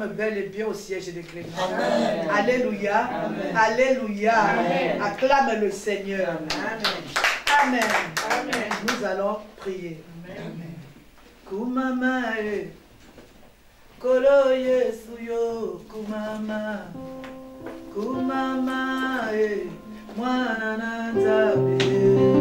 Bel et bien au siège de Clément. Alléluia. Alléluia. Acclame le Seigneur. Amen. Amen. Nous allons prier. Amen. Kumama Kolo Yesu yo kumama. Kumama mwana na nzabe.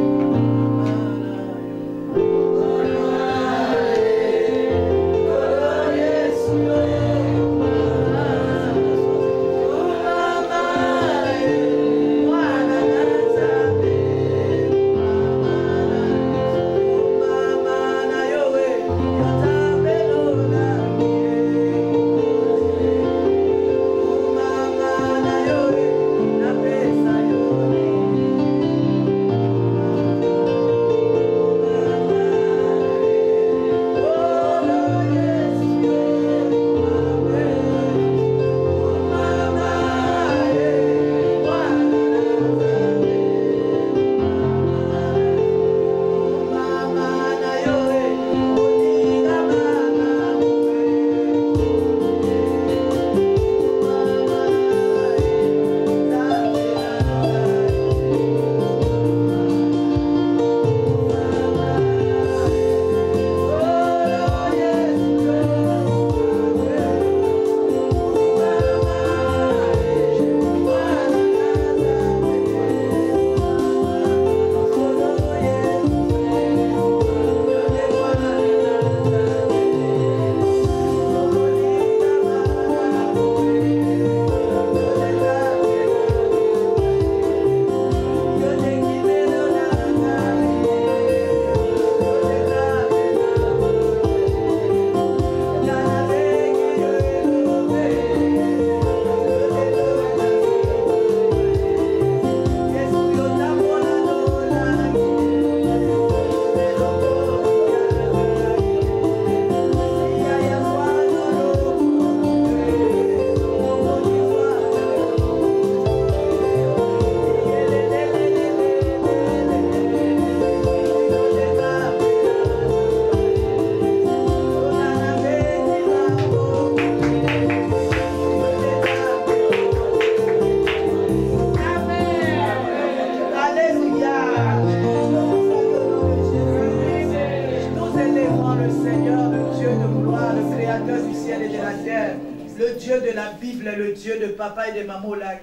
créateur du ciel et de la terre, le Dieu de la Bible, le Dieu de papa et de maman Lag,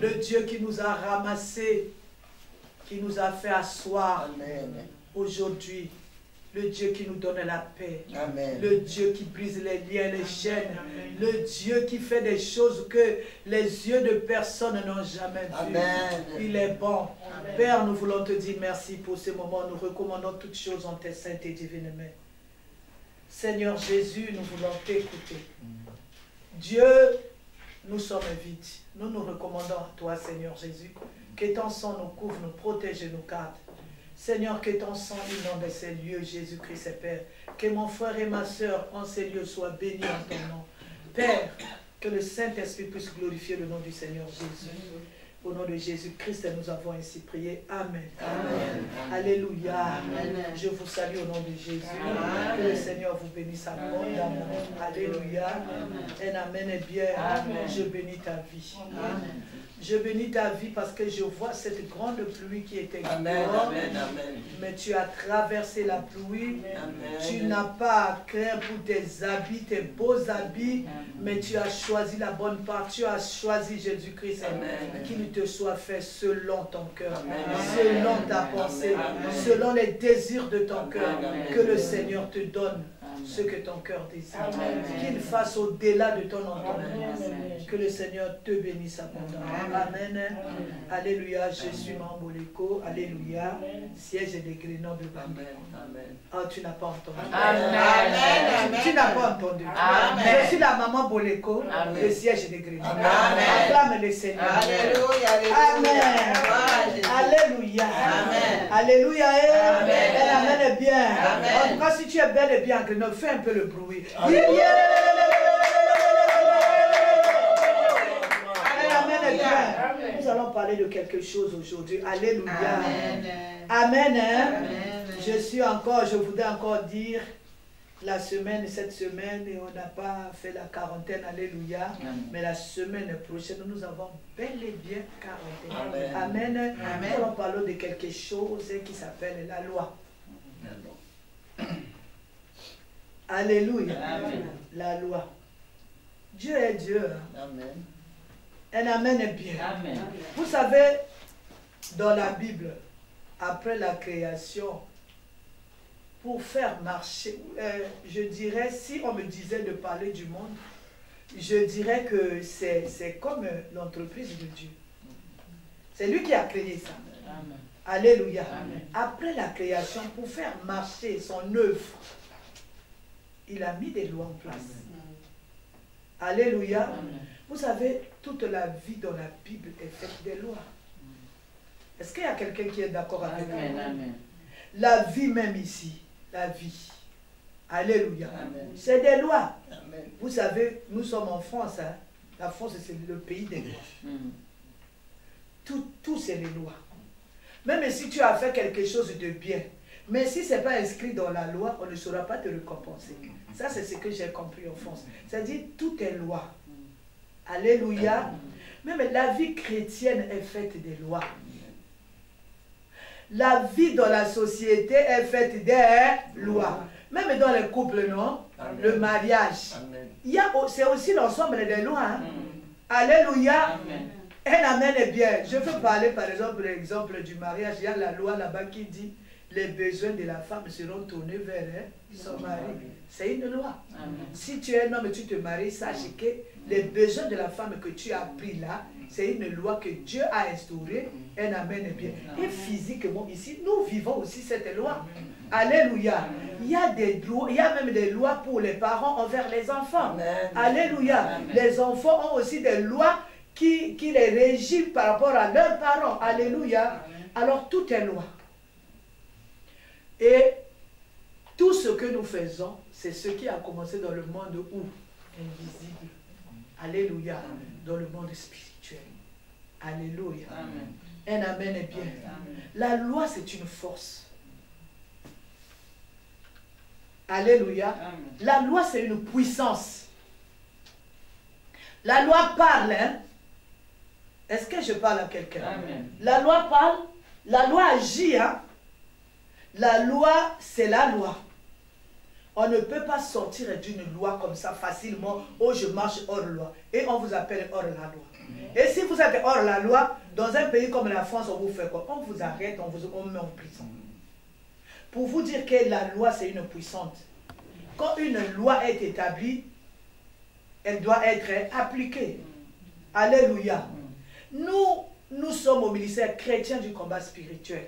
le Dieu qui nous a ramassés, qui nous a fait asseoir aujourd'hui, le Dieu qui nous donne la paix, le Dieu qui brise les liens, les chaînes, le Dieu qui fait des choses que les yeux de personne n'ont jamais vues. Il est bon. Père, nous voulons te dire merci pour ce moment. Nous recommandons toutes choses en tes saintes et divines mains. Seigneur Jésus, nous voulons t'écouter. Dieu, nous sommes vides. Nous nous recommandons à toi, Seigneur Jésus, que ton sang nous couvre, nous protège et nous garde. Seigneur, que ton sang inonde ces lieux, Jésus-Christ et Père. Que mon frère et ma soeur en ces lieux soient bénis en ton nom. Père, que le Saint-Esprit puisse glorifier le nom du Seigneur Jésus. Au nom de Jésus-Christ, nous avons ainsi prié. Amen. Amen. Alléluia. Amen. Je vous salue au nom de Jésus. Amen. Que le Seigneur vous bénisse à abondamment. Alléluia. Amen. Amen. Et bien, amen. Je bénis ta vie. Amen. Je bénis ta vie parce que je vois cette grande pluie qui était dehors. Mais tu as traversé la pluie. Amen. Tu n'as pas à craindre pour tes habits, tes beaux habits, mais tu as choisi la bonne part. Tu as choisi Jésus-Christ qui ne te soit fait selon ton cœur, selon ta pensée, selon les désirs de ton cœur. Que le Seigneur te donne ce que ton cœur désire. Qu'il fasse au-delà de ton entendement. Que le Seigneur te bénisse abondamment. Amen. Alléluia. Je suis Mamboleko. Alléluia. Siège des Grenoble. Oh, tu n'as pas entendu. Amen. Tu n'as pas entendu. Amen. Je suis la maman Boleko. Le siège des Grenoble. Acclame le Seigneur. Alléluia. Amen. Alléluia. Alléluia. Amen. Bien. En tout cas, si tu es bel et bien Grenoble, fais un peu le bruit. Nous allons parler de quelque chose aujourd'hui. Alléluia. Amen. Je voudrais encore dire cette semaine, et on n'a pas fait la quarantaine, alléluia. Mais la semaine prochaine, nous avons bel et bien quarantaine. Amen. Nous allons parler de quelque chose qui s'appelle la loi. Alléluia. La loi. Dieu est Dieu. Amen. Un amen est bien. Amen. Vous savez, dans la Bible, après la création, pour faire marcher, je dirais, si on me disait de parler du monde, je dirais que c'est comme l'entreprise de Dieu. C'est lui qui a créé ça. Amen. Alléluia. Amen. Après la création, pour faire marcher son œuvre, il a mis des lois en place. Amen. Alléluia. Amen. Vous savez, toute la vie dans la Bible est faite des lois. Est-ce qu'il y a quelqu'un qui est d'accord avec moi? La vie même ici, la vie. Alléluia. C'est des lois. Amen. Vous savez, nous sommes en France. Hein? La France, c'est le pays des lois. Tout c'est les lois. Même si tu as fait quelque chose de bien, mais si ce n'est pas inscrit dans la loi, on ne saura pas te récompenser. Ça, c'est ce que j'ai compris en France. C'est-à-dire, tout est loi. Alléluia. Même la vie chrétienne est faite des lois. La vie dans la société est faite des lois. Même dans les couples, non? Amen. Le mariage. C'est aussi l'ensemble des lois. Hein? Alléluia. Amen. Un amen est bien. Je veux parler par exemple de l'exemple du mariage. Il y a la loi là-bas qui dit les besoins de la femme seront tournés vers son mari. C'est une loi. Amen. Si tu es un homme et tu te maries, sache que les besoins de la femme que tu as pris là, c'est une loi que Dieu a instaurée. Un amen est bien. Et physiquement ici, nous vivons aussi cette loi. Alléluia. Il y a des lois, il y a même des lois pour les parents envers les enfants. Alléluia. Les enfants ont aussi des lois qui les régissent par rapport à leurs parents. Alléluia. Alors tout est loi. Et tout ce que nous faisons, c'est ce qui a commencé dans le monde où? Invisible. Alléluia. Dans le monde spirituel. Alléluia. Amen. Un amen est bien. Amen. La loi, c'est une force. Alléluia. Amen. La loi, c'est une puissance. La loi parle. Hein? Est-ce que je parle à quelqu'un? La loi parle. La loi agit. Hein? La loi, c'est la loi. On ne peut pas sortir d'une loi comme ça facilement. Oh, je marche hors loi. Et on vous appelle hors la loi. Et si vous êtes hors la loi, dans un pays comme la France, on vous fait quoi? On vous arrête, on vous met en prison. Pour vous dire que la loi, c'est une puissante. Quand une loi est établie, elle doit être appliquée. Alléluia. Nous sommes au ministère chrétien du combat spirituel.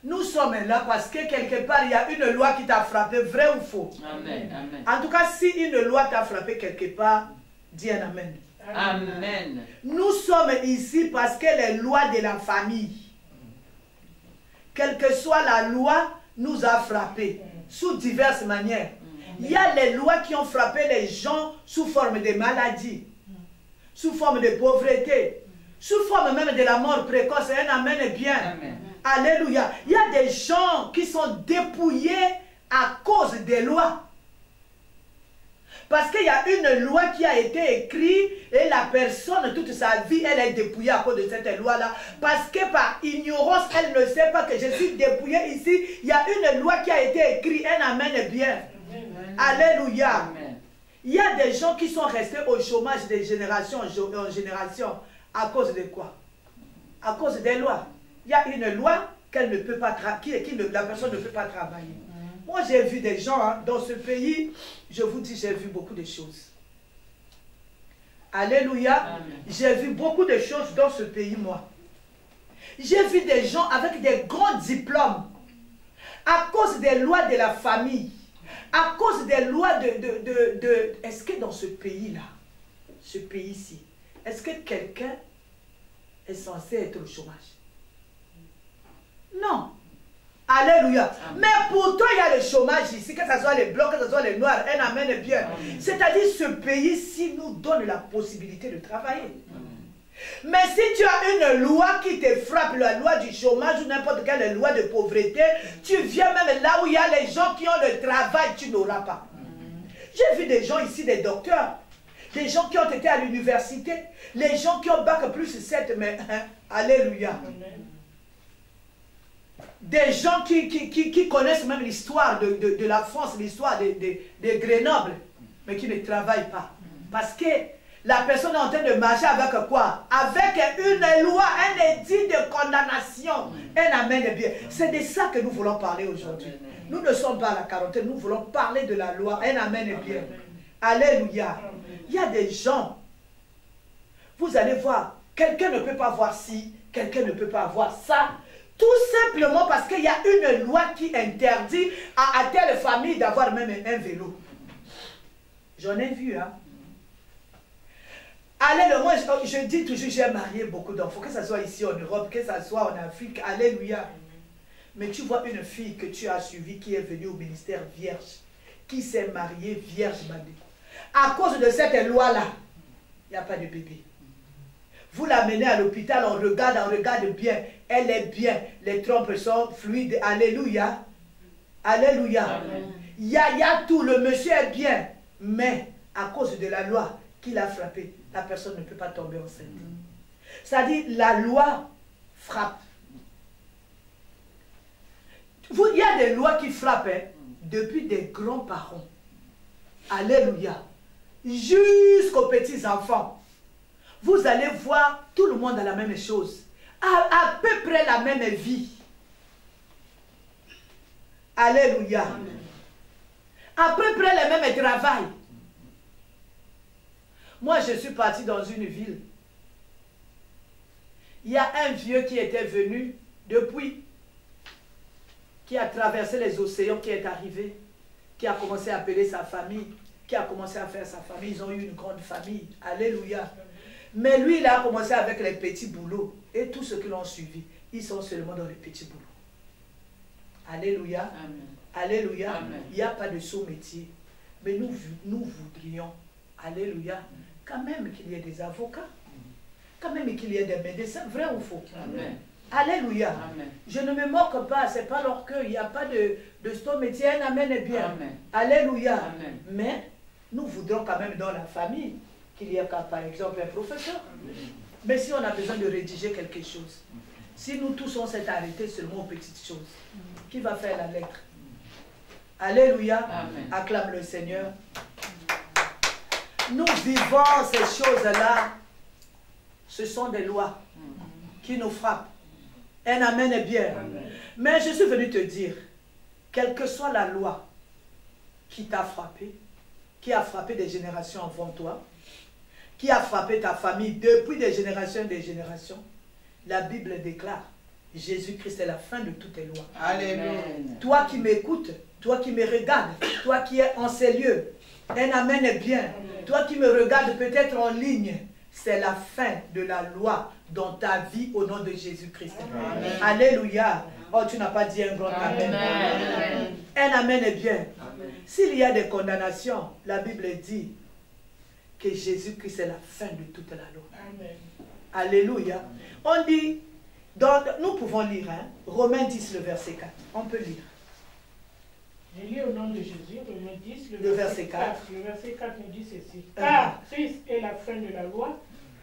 Nous sommes là parce que quelque part, il y a une loi qui t'a frappé, vrai ou faux? Amen. Amen. En tout cas, si une loi t'a frappé quelque part, dis un amen. Amen. Nous sommes ici parce que les lois de la famille, quelle que soit la loi, nous a frappés sous diverses manières. Il y a les lois qui ont frappé les gens sous forme de maladie, sous forme de pauvreté, sous forme même de la mort précoce. Un amen bien. Amen. Alléluia. Il y a des gens qui sont dépouillés à cause des lois. Parce qu'il y a une loi qui a été écrite et la personne, toute sa vie, elle est dépouillée à cause de cette loi-là. Parce que par ignorance, elle ne sait pas que je suis dépouillée ici. Il y a une loi qui a été écrite. Un amen bien. Amen. Alléluia. Amen. Il y a des gens qui sont restés au chômage de génération en génération. À cause de quoi? À cause des lois. Il y a une loi qu'elle ne peut pas la personne ne peut pas travailler. Moi, j'ai vu des gens dans ce pays, je vous dis, j'ai vu beaucoup de choses. Alléluia. J'ai vu beaucoup de choses dans ce pays, moi. J'ai vu des gens avec des grands diplômes, à cause des lois de la famille, à cause des lois de est-ce que dans ce pays-là, ce pays-ci, est-ce que quelqu'un est censé être au chômage? Non. Alléluia. Mais pourtant, il y a le chômage ici, que ce soit les blancs, que ce soit les noirs. Un amen bien. C'est-à-dire, ce pays-ci nous donne la possibilité de travailler. Mais si tu as une loi qui te frappe, la loi du chômage ou n'importe quelle loi de pauvreté, tu viens même là où il y a les gens qui ont le travail, tu n'auras pas. J'ai vu des gens ici, des docteurs, des gens qui ont été à l'université, les gens qui ont bac plus 7, mais alléluia. Des gens qui connaissent même l'histoire de la France, l'histoire de Grenoble, mais qui ne travaillent pas. Parce que la personne est en train de marcher avec quoi? Avec une loi, un édit de condamnation. Un amen bien. C'est de ça que nous voulons parler aujourd'hui. Nous ne sommes pas à la quarantaine, nous voulons parler de la loi. Un amen bien. Alléluia. Il y a des gens, vous allez voir, quelqu'un ne peut pas voir ci, quelqu'un ne peut pas voir ça. Tout simplement parce qu'il y a une loi qui interdit à telle famille d'avoir même un vélo. J'en ai vu, hein. Alléluia. Moi, je dis toujours, j'ai marié beaucoup d'enfants, que ce soit ici en Europe, que ce soit en Afrique. Alléluia. Mais tu vois une fille que tu as suivie qui est venue au ministère vierge, qui s'est mariée vierge, bandée. À cause de cette loi-là, il n'y a pas de bébé. Vous l'amenez à l'hôpital, on regarde bien. Elle est bien. Les trompes sont fluides. Alléluia. Alléluia. Il y a tout. Le monsieur est bien. Mais à cause de la loi qui l'a frappé, la personne ne peut pas tomber enceinte. C'est-à-dire, la loi frappe. Il y a des lois qui frappent depuis des grands-parents. Alléluia. Jusqu'aux petits-enfants. Vous allez voir, tout le monde a la même chose. À peu près la même vie. Alléluia. À peu près le même travail. Moi, je suis parti dans une ville. Il y a un vieux qui était venu depuis, qui a traversé les océans, qui est arrivé, qui a commencé à appeler sa famille, qui a commencé à faire sa famille. Ils ont eu une grande famille. Alléluia. Mais lui, il a commencé avec les petits boulots. Et tous ceux qui l'ont suivi, ils sont seulement dans les petits boulots. Alléluia. Amen. Alléluia. Amen. Il n'y a pas de saut métier. Mais nous voudrions, alléluia, quand même qu'il y ait des avocats. Quand même qu'il y ait des médecins. Vrai ou faux? Amen. Alléluia. Amen. Je ne me moque pas. Ce n'est pas leur cœur. Il n'y a pas de saut métier. Un amen est bien. Amen. Alléluia. Amen. Mais nous voudrons quand même dans la famille qu'il y ait par exemple un professeur. Mais si on a besoin de rédiger quelque chose, si nous tous on s'est arrêtés seulement aux petites choses, qui va faire la lettre? Alléluia. Amen. Acclame le Seigneur. Nous vivons ces choses-là. Ce sont des lois qui nous frappent. Un amen est bien. Amen. Mais je suis venu te dire, quelle que soit la loi qui t'a frappé, qui a frappé des générations avant toi, qui a frappé ta famille depuis des générations et des générations, la Bible déclare, Jésus-Christ est la fin de toutes les lois. Alléluia. Toi qui m'écoutes, toi qui me regardes, toi qui es en ces lieux, un amen est bien. Amen. Toi qui me regardes peut-être en ligne, c'est la fin de la loi dans ta vie au nom de Jésus-Christ. Alléluia. Oh, tu n'as pas dit un grand amen. Amen. Un amen est bien. S'il y a des condamnations, la Bible dit que Jésus-Christ est la fin de toute la loi. Amen. Alléluia. On dit, nous pouvons lire, hein, Romains 10, le verset 4. On peut lire. Je lis au nom de Jésus, Romains 10, le verset 4. Le verset 4 nous dit ceci. Car Christ est la fin de la loi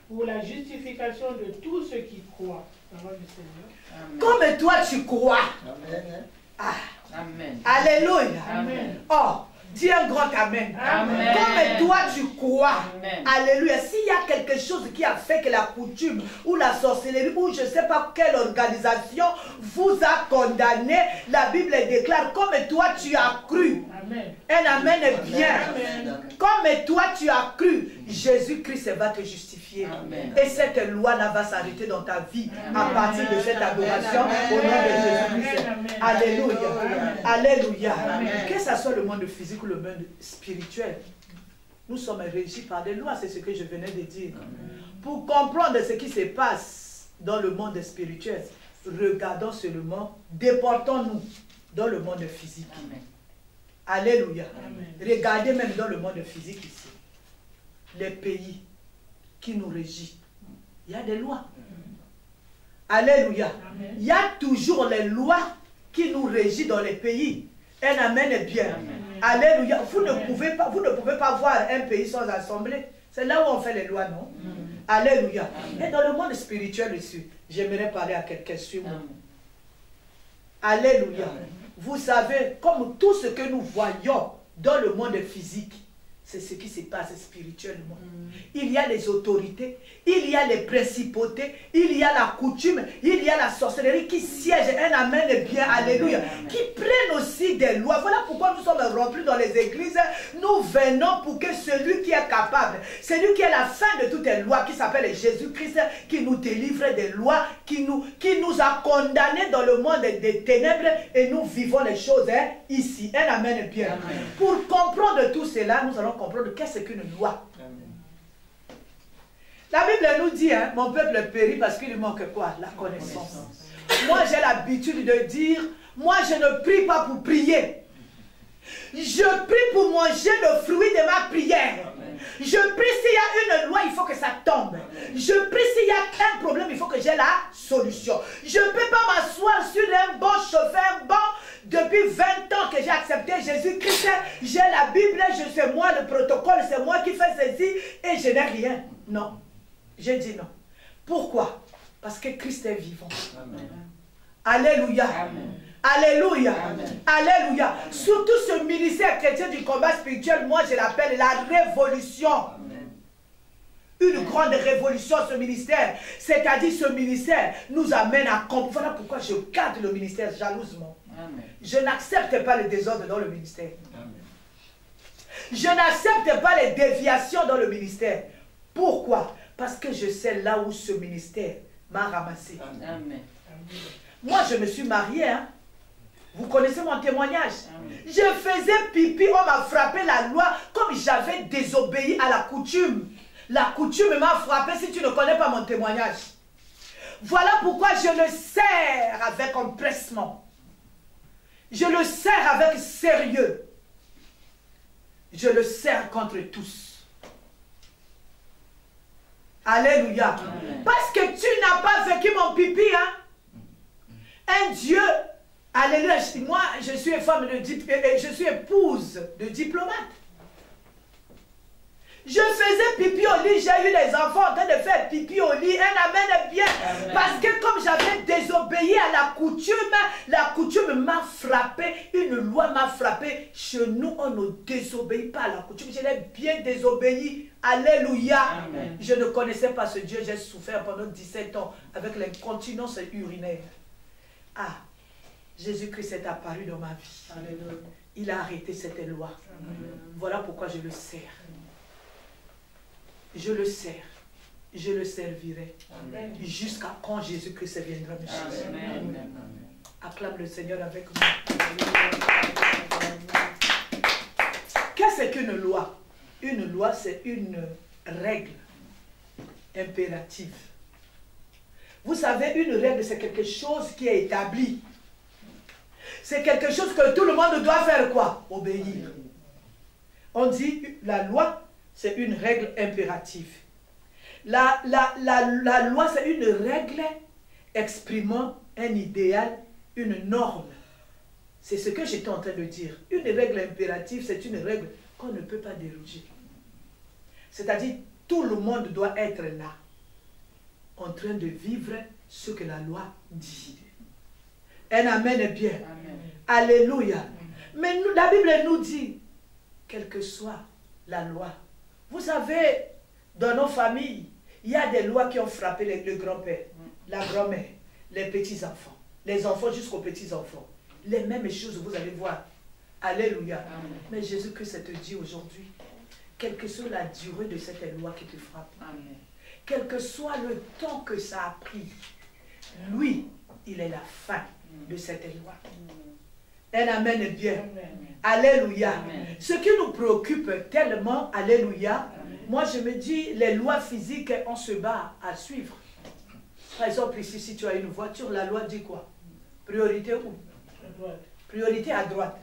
pour la justification de tous ceux qui croient. Parole du Seigneur. Amen. Comme toi tu crois. Amen. Ah. Amen. Alléluia. Amen. Oh, dis un grand amen. Amen. Comme toi tu crois. Amen. Alléluia. S'il y a quelque chose qui a fait que la coutume ou la sorcellerie ou je ne sais pas quelle organisation vous a condamné, la Bible déclare comme toi tu as cru. Amen. Un amen est bien. Amen. Comme toi tu as cru, Jésus-Christ va te justifier. Amen. Et cette loi-là va s'arrêter dans ta vie. Amen. À partir de cette adoration au nom de Jésus-Christ. Alléluia. Amen. Alléluia. Amen. Que ce soit le monde physique ou le monde spirituel, nous sommes régis par des lois, c'est ce que je venais de dire. Amen. Pour comprendre ce qui se passe dans le monde spirituel, regardons seulement, déportons-nous dans le monde physique. Amen. Alléluia. Amen. Regardez même dans le monde physique ici, les pays qui nous régissent, il y a des lois. Alléluia. Amen. Il y a toujours les lois qui nous régissent dans les pays. Un amen est bien. Amen. Alléluia. Vous ne pouvez pas voir un pays sans assemblée. C'est là où on fait les lois, non? Amen. Alléluia. Amen. Et dans le monde spirituel ici, j'aimerais parler à quelqu'un sur moi. Alléluia. Amen. Vous savez, comme tout ce que nous voyons dans le monde physique, c'est ce qui se passe spirituellement. Il y a les autorités, il y a les principautés, il y a la coutume, il y a la sorcellerie qui siège, un amen bien, alléluia, qui prennent aussi des lois. Voilà pourquoi nous sommes remplis dans les églises. Nous venons pour que celui qui est capable, celui qui est la fin de toutes les lois, qui s'appelle Jésus-Christ, qui nous délivre des lois, qui nous a condamnés dans le monde des ténèbres, et nous vivons les choses ici. Un amen bien. Amen. Pour comprendre tout cela, nous allons comprendre qu'est-ce qu'une loi. Amen. La Bible nous dit, hein, mon peuple périt parce qu'il lui manque quoi? La connaissance. Moi, j'ai l'habitude de dire, moi, je ne prie pas pour prier. Je prie pour manger le fruit de ma prière. Amen. Je prie s'il y a une loi, il faut que ça tombe. Amen. Je prie s'il y a un problème, il faut que j'ai la solution. Je ne peux pas m'asseoir sur un banc, chauffer un banc. Depuis 20 ans que j'ai accepté Jésus-Christ, j'ai la Bible, je sais moi le protocole, c'est moi qui fais ceci et je n'ai rien. Non. J'ai dit non. Pourquoi? Parce que Christ est vivant. Amen. Alléluia. Amen. Alléluia. Amen. Alléluia. Amen. Surtout ce ministère chrétien du combat spirituel, moi je l'appelle la révolution. Amen. Une grande révolution, ce ministère. C'est-à-dire ce ministère nous amène à comprendre. Voilà pourquoi je garde le ministère jalousement. Amen. Je n'accepte pas le désordre dans le ministère. Amen. Je n'accepte pas les déviations dans le ministère. Pourquoi? Parce que je sais là où ce ministère m'a ramassé. Amen. Moi, je me suis mariée. Hein? Vous connaissez mon témoignage. Amen. Je faisais pipi, on m'a frappé la loi comme j'avais désobéi à la coutume. La coutume m'a frappé si tu ne connais pas mon témoignage. Voilà pourquoi je le sers avec empressement. Je le sers avec sérieux. Je le sers contre tous. Alléluia. Amen. Parce que tu n'as pas vécu mon pipi. Hein? Un Dieu. Alléluia. Moi, je suis femme je suis épouse de diplomate. Je faisais pipi au lit, j'ai eu des enfants en train de faire pipi au lit. Un amen est bien. Amen. Parce que comme j'avais désobéi à la coutume m'a frappé. Une loi m'a frappé. Chez nous, on ne désobéit pas à la coutume. Je l'ai bien désobéi. Alléluia. Amen. Je ne connaissais pas ce Dieu. J'ai souffert pendant 17 ans avec l'incontinence urinaire. Ah, Jésus-Christ est apparu dans ma vie. Alléluia. Il a arrêté cette loi. Voilà pourquoi je le sers. Je le sers. Je le servirai. Amen. Jusqu'à quand Jésus-Christ viendra me chercher. Amen. Acclame le Seigneur avec moi. Qu'est-ce qu'une loi? Une loi, c'est une règle impérative. Vous savez, une règle, c'est quelque chose qui est établi. C'est quelque chose que tout le monde doit faire quoi? Obéir. On dit la loi, c'est une règle impérative. La loi, c'est une règle exprimant un idéal, une norme. C'est ce que j'étais en train de dire. Une règle impérative, c'est une règle qu'on ne peut pas déroger. C'est-à-dire, tout le monde doit être là, en train de vivre ce que la loi dit. Un amen est bien. Amen. Alléluia. Mais nous, la Bible nous dit, quelle que soit la loi. Vous savez, dans nos familles, il y a des lois qui ont frappé le grand-père, la grand-mère, les petits-enfants, les enfants jusqu'aux petits-enfants. Les mêmes choses, vous allez voir. Alléluia. Amen. Mais Jésus-Christ te dit aujourd'hui, quelle que soit la durée de cette loi qui te frappe, Amen. quel que soit le temps que ça a pris, lui, il est la fin de cette loi. Un amen est bien. Amen. Alléluia. Amen. Ce qui nous préoccupe tellement, alléluia, moi je me dis, les lois physiques, on se bat à suivre. Par exemple, ici, si tu as une voiture, la loi dit quoi? Priorité où? À droite. Priorité à droite.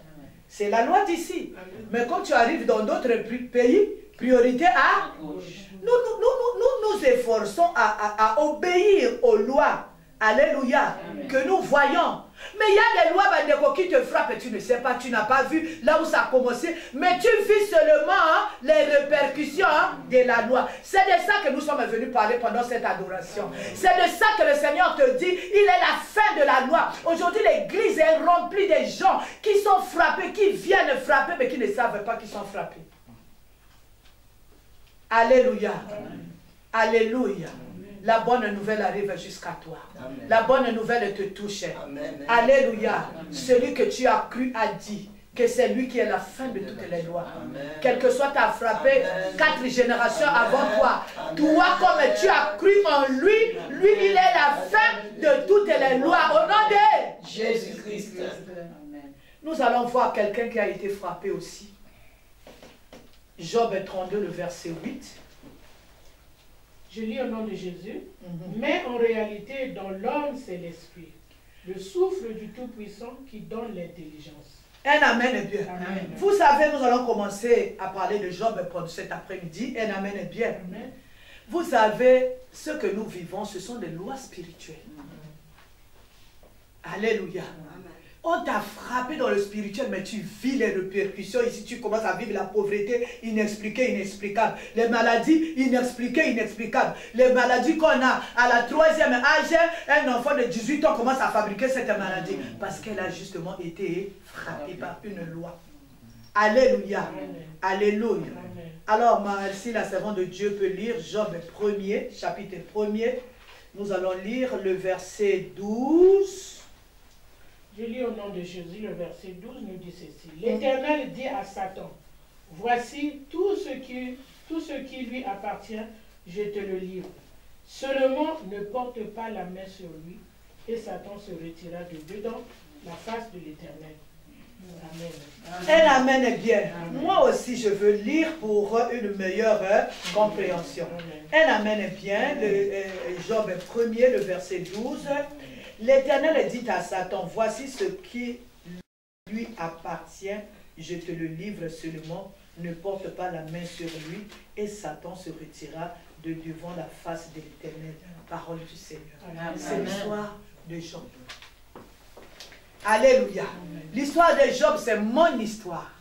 C'est la loi d'ici. Amen. Mais quand tu arrives dans d'autres pays, priorité à... À gauche. Nous efforçons à obéir aux lois. Alléluia. Amen. Que nous voyons. Mais il y a des lois Bandeko, qui te frappent et tu ne sais pas, tu n'as pas vu là où ça a commencé. Mais tu vis seulement les répercussions de la loi. C'est de ça que nous sommes venus parler pendant cette adoration. C'est de ça que le Seigneur te dit, il est la fin de la loi. Aujourd'hui, l'église est remplie de gens qui sont frappés, qui viennent frapper, mais qui ne savent pas qu'ils sont frappés. Alléluia. Alléluia. La bonne nouvelle arrive jusqu'à toi. Amen. La bonne nouvelle te touche. Amen. Alléluia. Amen. Celui que tu as cru a dit que c'est lui qui est la fin de toutes les lois. Amen. Quel que soit ta frappé, Amen. 4 générations Amen. avant toi. Amen. Toi, comme tu as cru en lui, lui, il est la fin de toutes les lois. Au nom de Jésus-Christ. Amen. nous allons voir quelqu'un qui a été frappé aussi. Job 32, le verset 8. Je lis au nom de Jésus. Mais en réalité, dans l'homme, c'est l'esprit, le souffle du Tout-Puissant qui donne l'intelligence. Un amen est bien. Amen. Vous savez, nous allons commencer à parler de Job pour cet après-midi. Un amen est bien. Amen. Vous savez, ce que nous vivons, ce sont des lois spirituelles. Alléluia. On t'a frappé dans le spirituel, mais tu vis les répercussions. Ici, tu commences à vivre la pauvreté inexpliquée, inexplicable. Les maladies inexpliquées, inexplicables. Les maladies qu'on a à la 3e âge, un enfant de 18 ans commence à fabriquer cette maladie. Parce qu'elle a justement été frappée par une loi. Alléluia. Amen. Alléluia. Amen. Alors, si la servante de Dieu peut lire Job 1er, chapitre 1er, nous allons lire le verset 12. Je lis au nom de Jésus, le verset 12 nous dit ceci. L'Éternel dit à Satan, voici tout ce qui lui appartient, je te le livre. Seulement ne porte pas la main sur lui. Et Satan se retira de dedans la face de l'Éternel. Amen. Un amen est bien. Amen. Moi aussi, je veux lire pour une meilleure compréhension. Amen. Un amen est bien. Job 1er, le verset 12. L'Éternel dit à Satan, voici ce qui lui appartient, je te le livre seulement, ne porte pas la main sur lui. Et Satan se retira de devant la face de l'Éternel. Parole du Seigneur. Amen. C'est l'histoire de Job. Alléluia. L'histoire de Job, c'est mon histoire.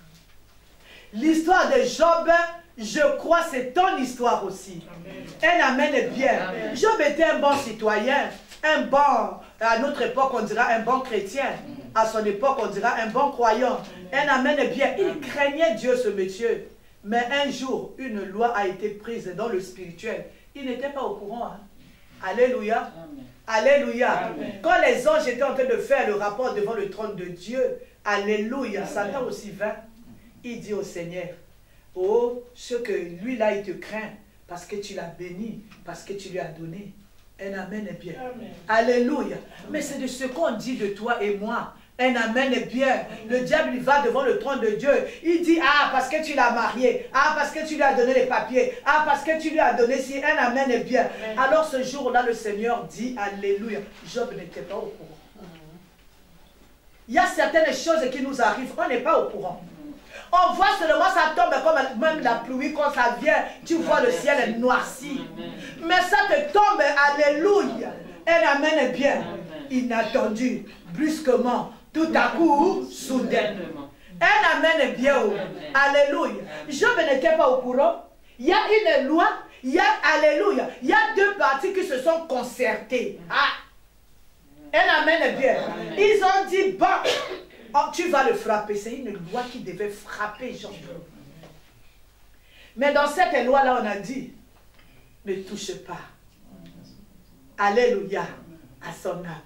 L'histoire de Job, Je crois que c'est ton histoire aussi. Amen. Un amen est bien. Amen. Job était un bon citoyen, un bon, à notre époque on dira un bon chrétien. À son époque on dira un bon croyant. Un amen est bien. Il craignait Dieu ce monsieur. Mais un jour, une loi a été prise dans le spirituel. Il n'était pas au courant. Hein? Alléluia. Amen. Alléluia. Amen. Quand les anges étaient en train de faire le rapport devant le trône de Dieu, alléluia, Satan aussi vint. Il dit au Seigneur, oh, ce que lui-là, il te craint, parce que tu l'as béni, parce que tu lui as donné. Un amen est bien. Amen. Alléluia. Mais c'est de ce qu'on dit de toi et moi. Un amen est bien. Amen. Le diable, il va devant le trône de Dieu. Il dit, ah, parce que tu l'as marié. Ah, parce que tu lui as donné les papiers. Ah, parce que tu lui as donné si. Un amen est bien. Amen. Alors ce jour-là, le Seigneur dit, alléluia. Job n'était pas au courant. Il y a certaines choses qui nous arrivent, on n'est pas au courant. On voit seulement ça tombe comme même la pluie, quand ça vient, tu vois le ciel est noirci. Mais ça te tombe, alléluia. Un amen est bien. Inattendu, brusquement, tout à coup, soudainement. Un amen est bien. Alléluia. Job n'était pas au courant. Il y a une loi, il y a, alléluia, il y a deux parties qui se sont concertées. Ah. Un amen est bien. Ils ont dit, bon, oh, tu vas le frapper. C'est une loi qui devait frapper Job. Mais dans cette loi-là, on a dit, ne touche pas. Alléluia à son âme.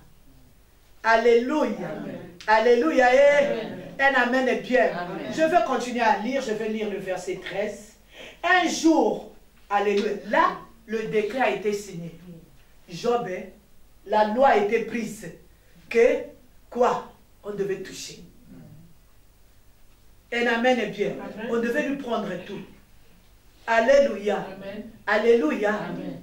Alléluia. Amen. Alléluia. Un amen est bien. Amen. Je vais continuer à lire. Je vais lire le verset 13. Un jour, alléluia, là, le décret a été signé. Job, la loi a été prise. Que, quoi? On devait toucher. Un amen est bien. Amen. On devait lui prendre tout. Alléluia. Amen. Alléluia. Amen.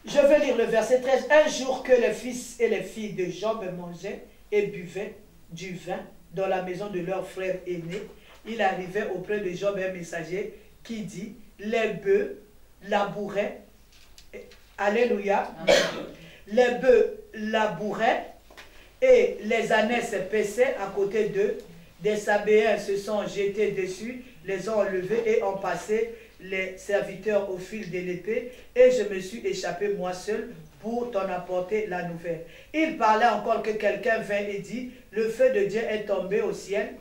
Je vais lire le verset 13. Un jour que les fils et les filles de Job mangeaient et buvaient du vin dans la maison de leur frère aîné, il arrivait auprès de Job un messager qui dit, les bœufs labouraient, alléluia, les bœufs labouraient et les ânes se paissaient à côté d'eux, des Sabéens se sont jetés dessus, les ont enlevés et ont passé les serviteurs au fil de l'épée, et je me suis échappé moi seul pour t'en apporter la nouvelle. Il parlait encore que quelqu'un vint et dit, le feu de Dieu est tombé au ciel,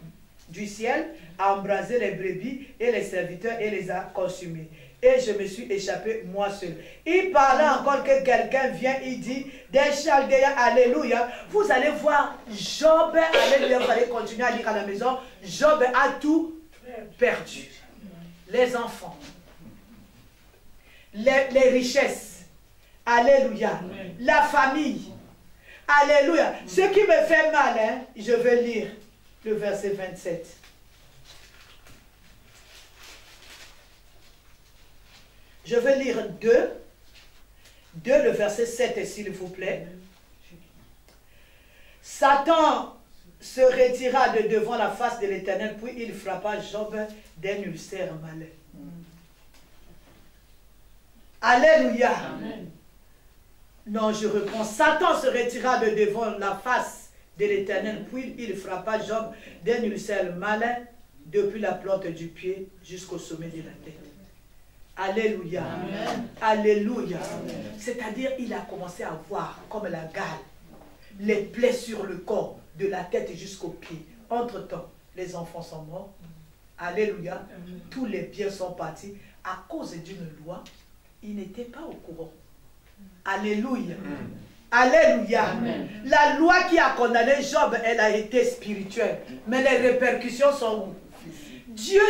du ciel, a embrasé les brebis et les serviteurs et les a consumés. Et je me suis échappé moi seul. Il parlait encore que quelqu'un vient, il dit, des Chaldéens, alléluia. Vous allez voir, Job, alléluia, vous allez continuer à lire à la maison, Job a tout perdu. Les enfants, les richesses, alléluia, amen. La famille, alléluia. Ce qui me fait mal, hein, je vais lire le verset 27. Je vais lire 2, le verset 7, s'il vous plaît. Satan se retira de devant la face de l'Éternel, puis il frappa Job d'un ulcère malin. Alléluia. Amen. Non, je reprends. Satan se retira de devant la face de l'Éternel, puis il frappa Job d'un ulcère malin depuis la plante du pied jusqu'au sommet de la tête. Alléluia. Amen. Alléluia. C'est-à-dire, il a commencé à voir comme la gale, les plaies sur le corps, de la tête jusqu'aux pieds. Entre-temps, les enfants sont morts. Alléluia. Amen. Tous les biens sont partis. À cause d'une loi, il n'était pas au courant. Alléluia. Amen. Alléluia. Amen. La loi qui a condamné Job, elle a été spirituelle. Mais les répercussions sont où? Dieu,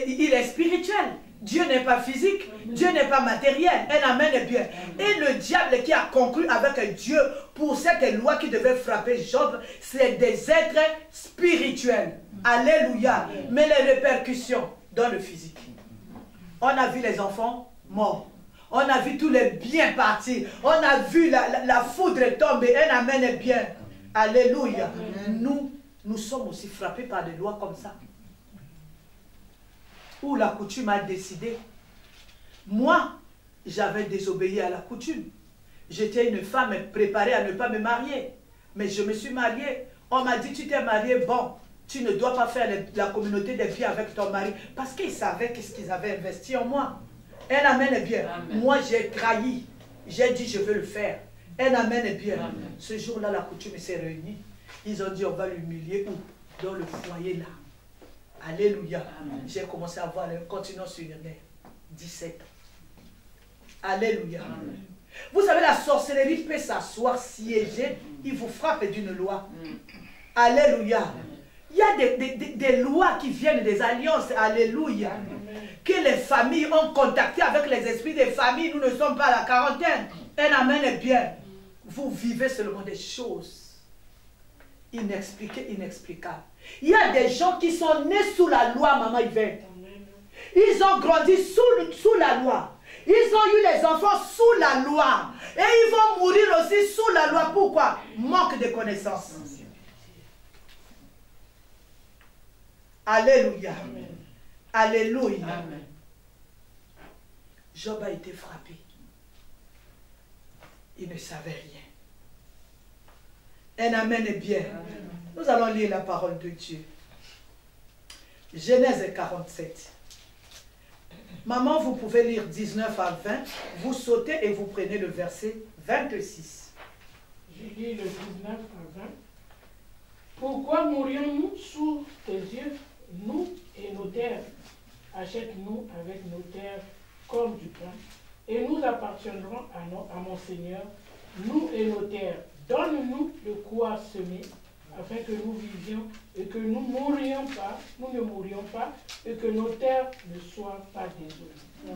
il est spirituel. Dieu n'est pas physique, Dieu n'est pas matériel. Un amen est bien. Et le diable qui a conclu avec Dieu pour cette loi qui devait frapper Job, c'est des êtres spirituels. Alléluia. Mais les répercussions dans le physique. On a vu les enfants morts. On a vu tous les biens partir. On a vu la foudre tomber. Un amen est bien. Alléluia. Nous sommes aussi frappés par des lois comme ça. Où la coutume a décidé. Moi, j'avais désobéi à la coutume. J'étais une femme préparée à ne pas me marier. Mais je me suis mariée. On m'a dit, tu t'es mariée, bon, Tu ne dois pas faire la communauté des biens avec ton mari. Parce qu'ils savaient qu'est-ce qu'ils avaient investi en moi. Un amen est bien. Amen. Moi, j'ai trahi. J'ai dit, je veux le faire. Un amen est bien. Amen. Ce jour-là, la coutume s'est réunie. Ils ont dit, on va l'humilier où? Dans le foyer là. Alléluia. J'ai commencé à voir le continent sur le nerf. 17 ans. Alléluia. Amen. Vous savez, la sorcellerie peut s'asseoir, siéger. Il vous frappe d'une loi. Alléluia. Il y a des lois qui viennent des alliances. Alléluia. Que les familles ont contacté avec les esprits des familles. Nous ne sommes pas à la quarantaine. Un amen est bien. Vous vivez seulement des choses inexpliquées, inexplicables. Il y a des gens qui sont nés sous la loi, maman Yvette. Ils ont grandi sous la loi. Ils ont eu les enfants sous la loi. Et ils vont mourir aussi sous la loi. Pourquoi? Manque de connaissances. Alléluia. Amen. Alléluia. Amen. Job a été frappé. Il ne savait rien. Un amen est bien. Nous allons lire la parole de Dieu. Genèse 47. Maman, vous pouvez lire 19 à 20. Vous sautez et vous prenez le verset 26. Je lis le 19 à 20. Pourquoi mourions-nous sous tes yeux, nous et nos terres? Achète-nous avec nos terres comme du pain, et nous appartiendrons à mon Seigneur, nous et nos terres. Donne-nous de quoi semer, afin que nous vivions et que nous ne mourions pas, et que nos terres ne soient pas désolées.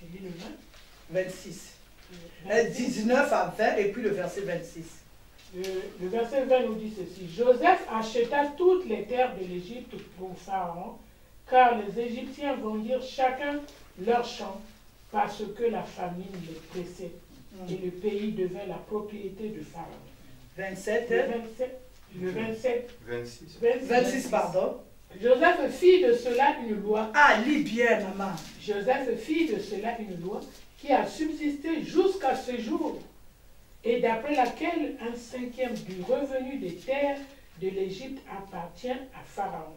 Je lis le 20. 26. 19 à 20 et puis le verset 26. Le verset 20 nous dit ceci. Joseph acheta toutes les terres de l'Égypte pour Pharaon, car les Égyptiens vendirent chacun leur champ, parce que la famine les pressait. Et le pays devint la propriété de Pharaon. 27. Le 27. 26, pardon. Joseph fit de cela une loi. Ah, lis bien, maman. Joseph fit de cela une loi qui a subsisté jusqu'à ce jour, et d'après laquelle un cinquième du revenu des terres de l'Égypte appartient à Pharaon.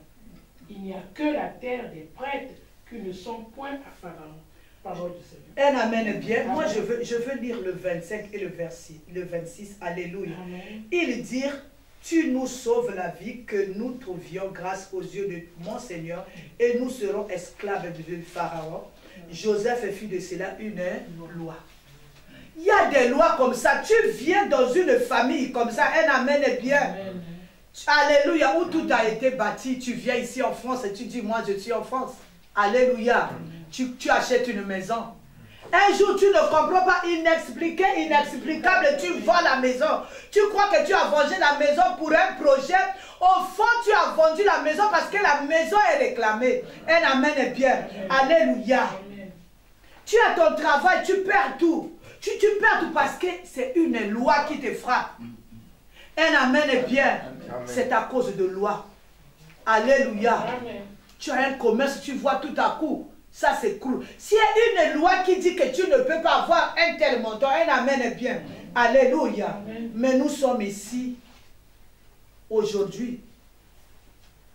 Il n'y a que la terre des prêtres qui ne sont point à Pharaon. Parole du Seigneur. Un amen est bien. Moi, je veux lire le 25 et le 26. Alléluia. Amen. Ils dirent, tu nous sauves la vie, que nous trouvions grâce aux yeux de mon Seigneur, et nous serons esclaves de Pharaon. Joseph fit de cela une loi. Il y a des lois comme ça. Tu viens dans une famille comme ça. Un amen est bien. Amen. Alléluia. Où tout a été bâti. Tu viens ici en France et tu dis, moi je suis en France. Alléluia. Tu achètes une maison. Un jour, tu ne comprends pas, inexpliqué, inexplicable, tu vends la maison. Tu crois que tu as vendu la maison pour un projet. Au fond, tu as vendu la maison parce que la maison est réclamée. Un amen est bien. Alléluia. Amen. Tu as ton travail, tu perds tout. Tu perds tout parce que c'est une loi qui te frappe. Un amen est bien. C'est à cause de loi. Alléluia. Amen. Tu as un commerce, tu vois tout à coup, ça s'écroule. S'il y a une loi qui dit que tu ne peux pas avoir un tel montant, un amen est bien. Alléluia. Amen. Mais nous sommes ici, aujourd'hui,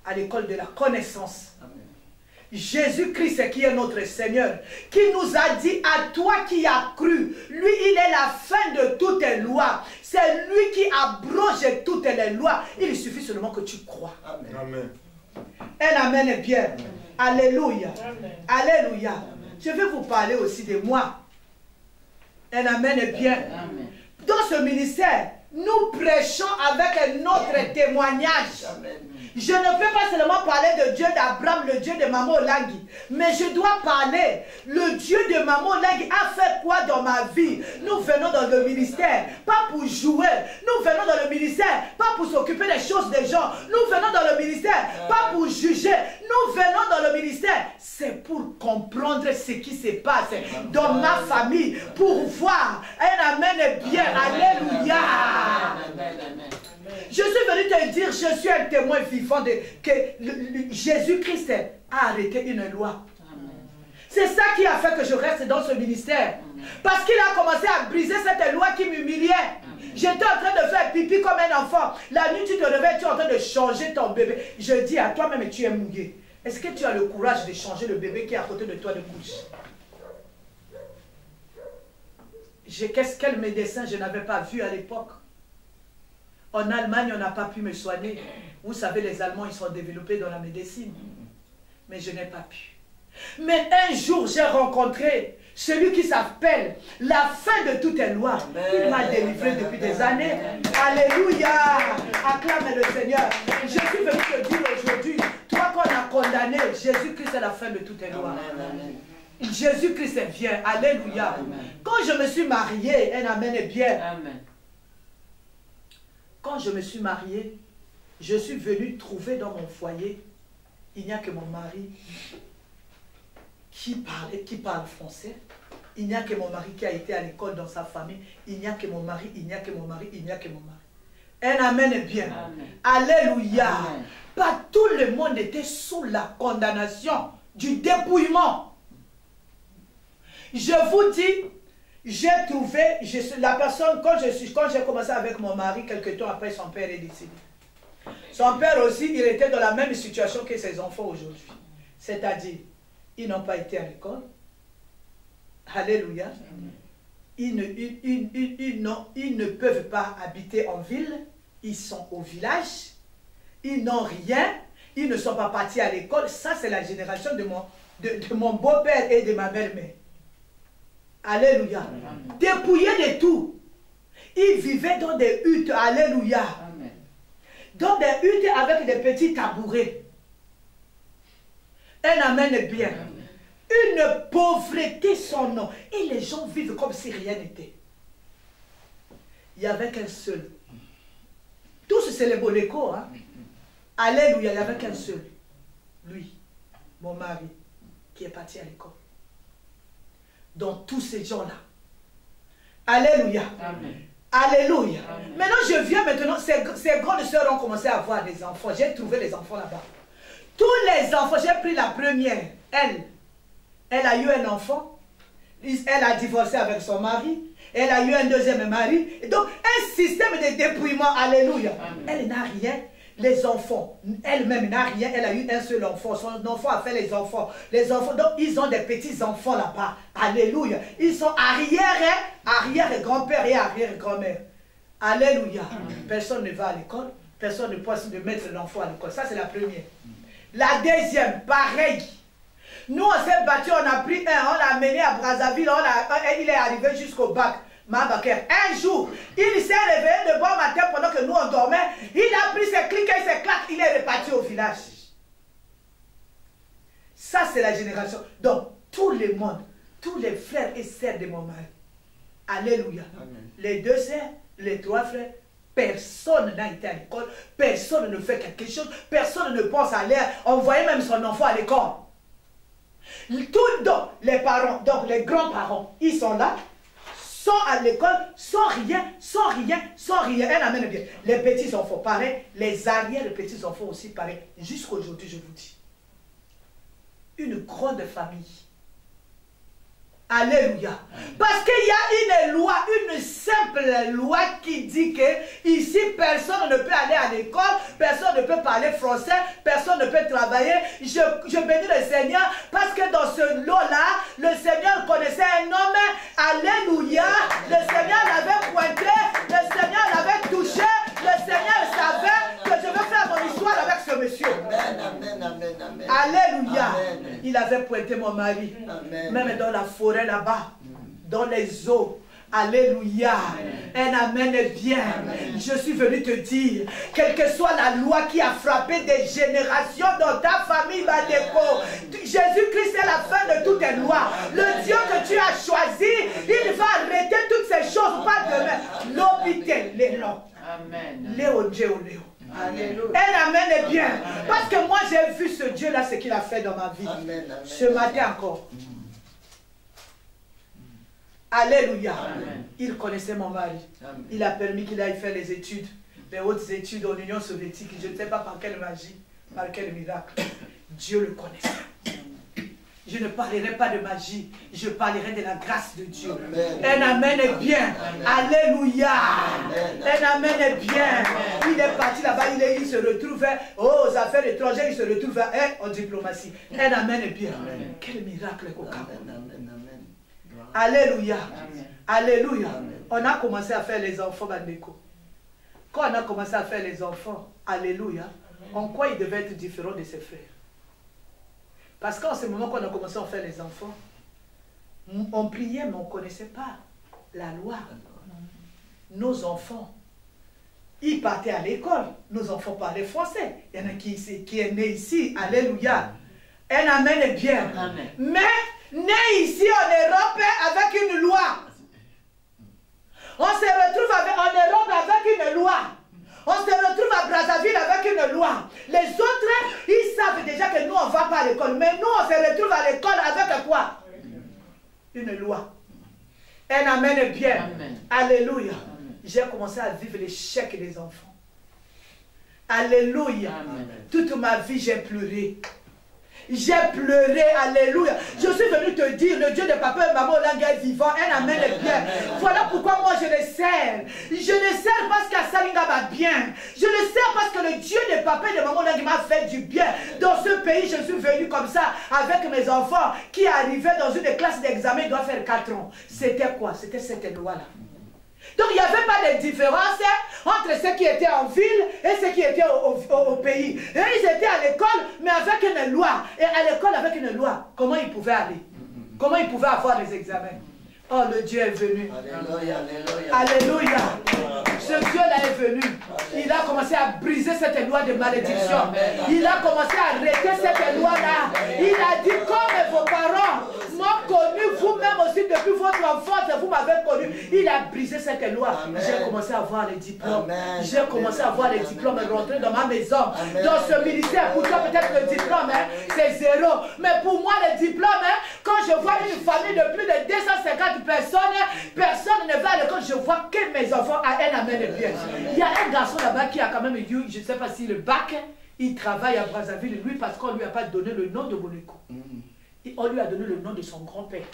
à l'école de la connaissance. Jésus-Christ qui est notre Seigneur, qui nous a dit, à toi qui as cru, lui il est la fin de toutes les lois. C'est lui qui abroge toutes les lois. Il suffit seulement que tu crois. Amen. Un amen est bien. Alléluia. Amen. Alléluia. Je vais vous parler aussi de moi. Un amen est bien. Amen. Dans ce ministère, nous prêchons avec notre témoignage. Je ne peux pas seulement parler de Dieu d'Abraham, le Dieu de Maman Olangi, mais je dois parler. Le Dieu de Maman Olangi a fait quoi dans ma vie? Nous venons dans le ministère, pas pour jouer. Nous venons dans le ministère, pas pour s'occuper des choses des gens. Nous venons dans le ministère, pas pour juger. Nous venons dans le ministère, c'est pour comprendre ce qui se passe dans ma famille, pour voir. Un amen est bien. Alléluia. Amen. Amen. Je suis venu te dire, je suis un témoin vivant de que Jésus-Christ a arrêté une loi. C'est ça qui a fait que je reste dans ce ministère. Parce qu'il a commencé à briser cette loi qui m'humiliait. J'étais en train de faire pipi comme un enfant. La nuit, tu te réveilles, tu es en train de changer ton bébé. Je dis à toi-même, tu es mouillé. Est-ce que tu as le courage de changer le bébé qui est à côté de toi de couche? Quel médecin je n'avais pas vu à l'époque? En Allemagne, on n'a pas pu me soigner. Vous savez, les Allemands, ils sont développés dans la médecine. Mais je n'ai pas pu. Mais un jour, j'ai rencontré celui qui s'appelle la fin de toutes les lois. Il m'a délivré depuis des années. Alléluia. Acclame le Seigneur. Je suis venu te dire aujourd'hui, toi qu'on a condamné, Jésus-Christ est la fin de toutes les lois. Jésus-Christ est bien. Alléluia. Quand je me suis marié, un amen est bien. Quand je me suis marié, je suis venu trouver dans mon foyer, il n'y a que mon mari qui parle français. Il n'y a que mon mari qui a été à l'école dans sa famille. Il n'y a que mon mari, il n'y a que mon mari, il n'y a que mon mari. Un amen est bien. Amen. Alléluia. Amen. Pas tout le monde était sous la condamnation du dépouillement. Je vous dis, j'ai trouvé, la personne, quand j'ai commencé avec mon mari, quelques temps après, son père est décédé. Son père aussi, il était dans la même situation que ses enfants aujourd'hui. C'est-à-dire, ils n'ont pas été à l'école. Alléluia. Ils ne peuvent pas habiter en ville. Ils sont au village. Ils n'ont rien. Ils ne sont pas partis à l'école. Ça, c'est la génération de mon beau-père et de ma belle-mère. Alléluia. Amen. Dépouillés de tout. Ils vivaient dans des huttes. Alléluia. Amen. Dans des huttes avec des petits tabourets. Un amen est bien. Amen. Une pauvreté sans nom. Et les gens vivent comme si rien n'était. Il n'y avait qu'un seul. Tous c'est les Boleko. Hein? Alléluia, il n'y avait qu'un seul. Lui, mon mari, qui est parti à l'école. Donc tous ces gens-là. Alléluia. Amen. Alléluia. Amen. Maintenant, je viens maintenant, ces grandes sœurs ont commencé à avoir des enfants. J'ai trouvé les enfants là-bas. Tous les enfants, j'ai pris la première. Elle a eu un enfant. Elle a divorcé avec son mari. Elle a eu un deuxième mari. Et donc, un système de dépouillement. Alléluia. Amen. Elle n'a rien. Les enfants, elle-même n'a rien. Elle a eu un seul enfant. Son enfant a fait les enfants. Les enfants, donc ils ont des petits-enfants là-bas. Alléluia. Ils sont arrière-grand-père et arrière-grand-mère. Alléluia. Amen. Personne ne va à l'école. Personne ne peut se mettre l'enfant à l'école. Ça, c'est la première. La deuxième, pareil. Nous, on s'est battu, on a pris on l'a amené à Brazzaville, il est arrivé jusqu'au bac. Un jour, il s'est réveillé de bon matin pendant que nous on dormait. Il a pris ses clics et ses claques, il est reparti au village. Ça, c'est la génération. Donc, tout le monde, tous les frères et sœurs de mon mari. Alléluia. Amen. Les deux sœurs, les trois frères, personne n'a été à l'école, personne ne fait quelque chose, personne ne pense à l'air. On voyait même son enfant à l'école. Donc, les parents, donc les grands-parents, ils sont là, sont à l'école, sans rien. Elle amène bien. Les petits-enfants, pareil. Les arrière-petits-enfants aussi, pareil. Jusqu'à aujourd'hui, je vous dis. Une grande famille. Alléluia. Parce qu'il y a une loi, une simple loi qui dit que ici, personne ne peut aller à l'école, personne ne peut parler français, personne ne peut travailler. Je bénis le Seigneur parce que dans ce lot-là, le Seigneur connaissait un homme. Alléluia. Le Seigneur l'avait pointé, le Seigneur l'avait touché, le Seigneur savait que je vais faire mon histoire avec ce monsieur. Amen, amen, amen. Alléluia. Amen. Il avait pointé mon mari. Amen. Même dans la forêt là-bas, dans les eaux. Alléluia. Un amen est bien. Amen. Je suis venu te dire, quelle que soit la loi qui a frappé des générations dans ta famille, Badeko, Jésus-Christ est la fin de toutes les lois. Le Dieu que tu as choisi, il va arrêter toutes ces choses, pas demain. L'hôpital, les noms. Amen. Léo, Léo. Alléluia. Un amen est bien. Amen. Parce que moi j'ai vu ce Dieu-là, ce qu'il a fait dans ma vie. Amen, amen. Ce matin encore. Alléluia. Amen. Il connaissait mon mari. Amen. Il a permis qu'il aille faire les études, les hautes études en Union soviétique. Je ne sais pas par quelle magie, par quel miracle. Dieu le connaissait. Je ne parlerai pas de magie, je parlerai de la grâce de Dieu. Un amen est bien. Alléluia. Un amen est bien. Il est parti là-bas, il se retrouve aux affaires étrangères, il se retrouve en diplomatie. Un amen est bien. Quel miracle au Cameroun. Alléluia. Alléluia. On a commencé à faire les enfants, Bandeko. Quand on a commencé à faire les enfants, alléluia, en quoi ils devaient être différents de ses frères? Parce qu'en ce moment, quand on a commencé à faire les enfants, on priait, mais on ne connaissait pas la loi. Nos enfants, ils partaient à l'école. Nos enfants parlaient français. Il y en a qui est né ici. Alléluia. Un amen est bien. Amen. Mais né ici en Europe avec une loi. On se retrouve en Europe avec une loi. On se retrouve à Brazzaville avec une loi. Les autres, ils savent déjà que nous, on ne va pas à l'école. Mais nous, on se retrouve à l'école avec quoi? Une loi. Un amen est bien. Amen. Alléluia. J'ai commencé à vivre l'échec des enfants. Alléluia. Amen. Toute ma vie, j'ai pleuré. J'ai pleuré, alléluia. Je suis venu te dire, le Dieu de papa et maman Olang est vivant. Un amen est bien. Voilà pourquoi moi je le sers. Je le sers parce qu'Assalinga va bien. Je le sers parce que le Dieu de papa et de maman Olang m'a fait du bien. Dans ce pays, je suis venu comme ça avec mes enfants qui arrivaient dans une classe d'examen, ils doivent faire 4 ans. C'était quoi? C'était cette loi-là. Donc il n'y avait pas de différence entre ceux qui étaient en ville et ceux qui étaient au pays. Et ils étaient à l'école, mais avec une loi. Et à l'école, avec une loi, comment ils pouvaient aller? Comment ils pouvaient avoir des examens? Oh, le Dieu est venu. Alléluia, alléluia. Alléluia. Ce Dieu-là est venu. Il a commencé à briser cette loi de malédiction. Il a commencé à arrêter cette loi-là. Il a dit, comme vos parents m'ont connu, vous-même aussi, depuis votre enfance, vous m'avez connu. Il a brisé cette loi. J'ai commencé à avoir les diplômes. J'ai commencé à avoir les diplômes et rentrer dans ma maison. Dans ce ministère, pour toi, peut-être le diplôme, c'est 0. Mais pour moi, le diplôme, quand je vois une famille de plus de 250 personnes, personne ne va à l'école, je vois que mes enfants à un amen et bien. Il y a un garçon là-bas qui a quand même eu, je ne sais pas si le bac, il travaille à Brazzaville, lui, parce qu'on ne lui a pas donné le nom de Boleko. On lui a donné le nom de son grand-père.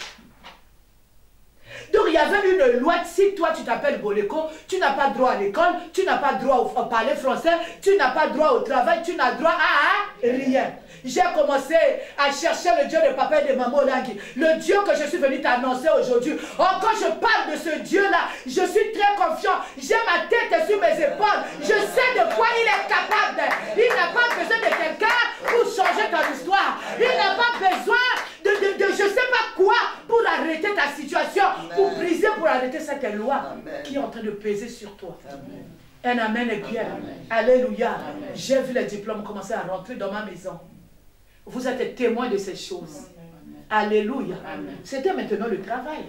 Donc il y avait une loi, si toi tu t'appelles Boleko, tu n'as pas droit à l'école, tu n'as pas droit à parler français, tu n'as pas droit au travail, tu n'as droit à rien. J'ai commencé à chercher le Dieu de papa et de maman Olangi, le Dieu que je suis venu t'annoncer aujourd'hui. Oh, quand je parle de ce Dieu-là, je suis très confiant. J'ai ma tête sur mes épaules. Je sais de quoi il est capable. Il n'a pas besoin de quelqu'un pour changer ton histoire. Il n'a pas besoin de je ne sais pas quoi pour arrêter ta situation, pour briser, pour arrêter cette loi qui est en train de peser sur toi. Amen. Un amen est bien. Amen. Alléluia. J'ai vu les diplômes commencer à rentrer dans ma maison. Vous êtes témoins de ces choses. Amen. Alléluia. C'était maintenant le travail.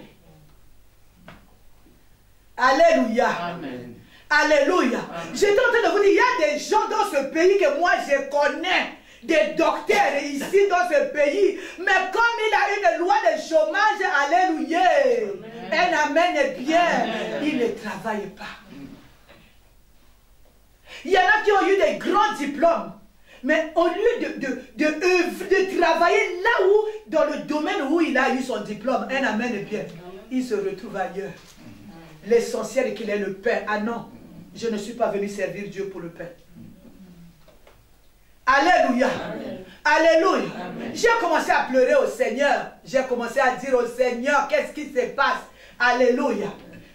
Alléluia. Amen. Alléluia. J'étais en train de vous dire, il y a des gens dans ce pays que moi je connais. Des docteurs ici dans ce pays, mais comme il a une loi de chômage, alléluia, un amen est bien, il ne travaille pas. Il y en a qui ont eu des grands diplômes, mais au lieu de travailler là où, dans le domaine où il a eu son diplôme, un amen est bien, il se retrouve ailleurs. L'essentiel est qu'il ait le pain. Ah non, je ne suis pas venu servir Dieu pour le pain. Alléluia. Amen. Alléluia. J'ai commencé à pleurer au Seigneur. J'ai commencé à dire au Seigneur, qu'est-ce qui se passe? Alléluia.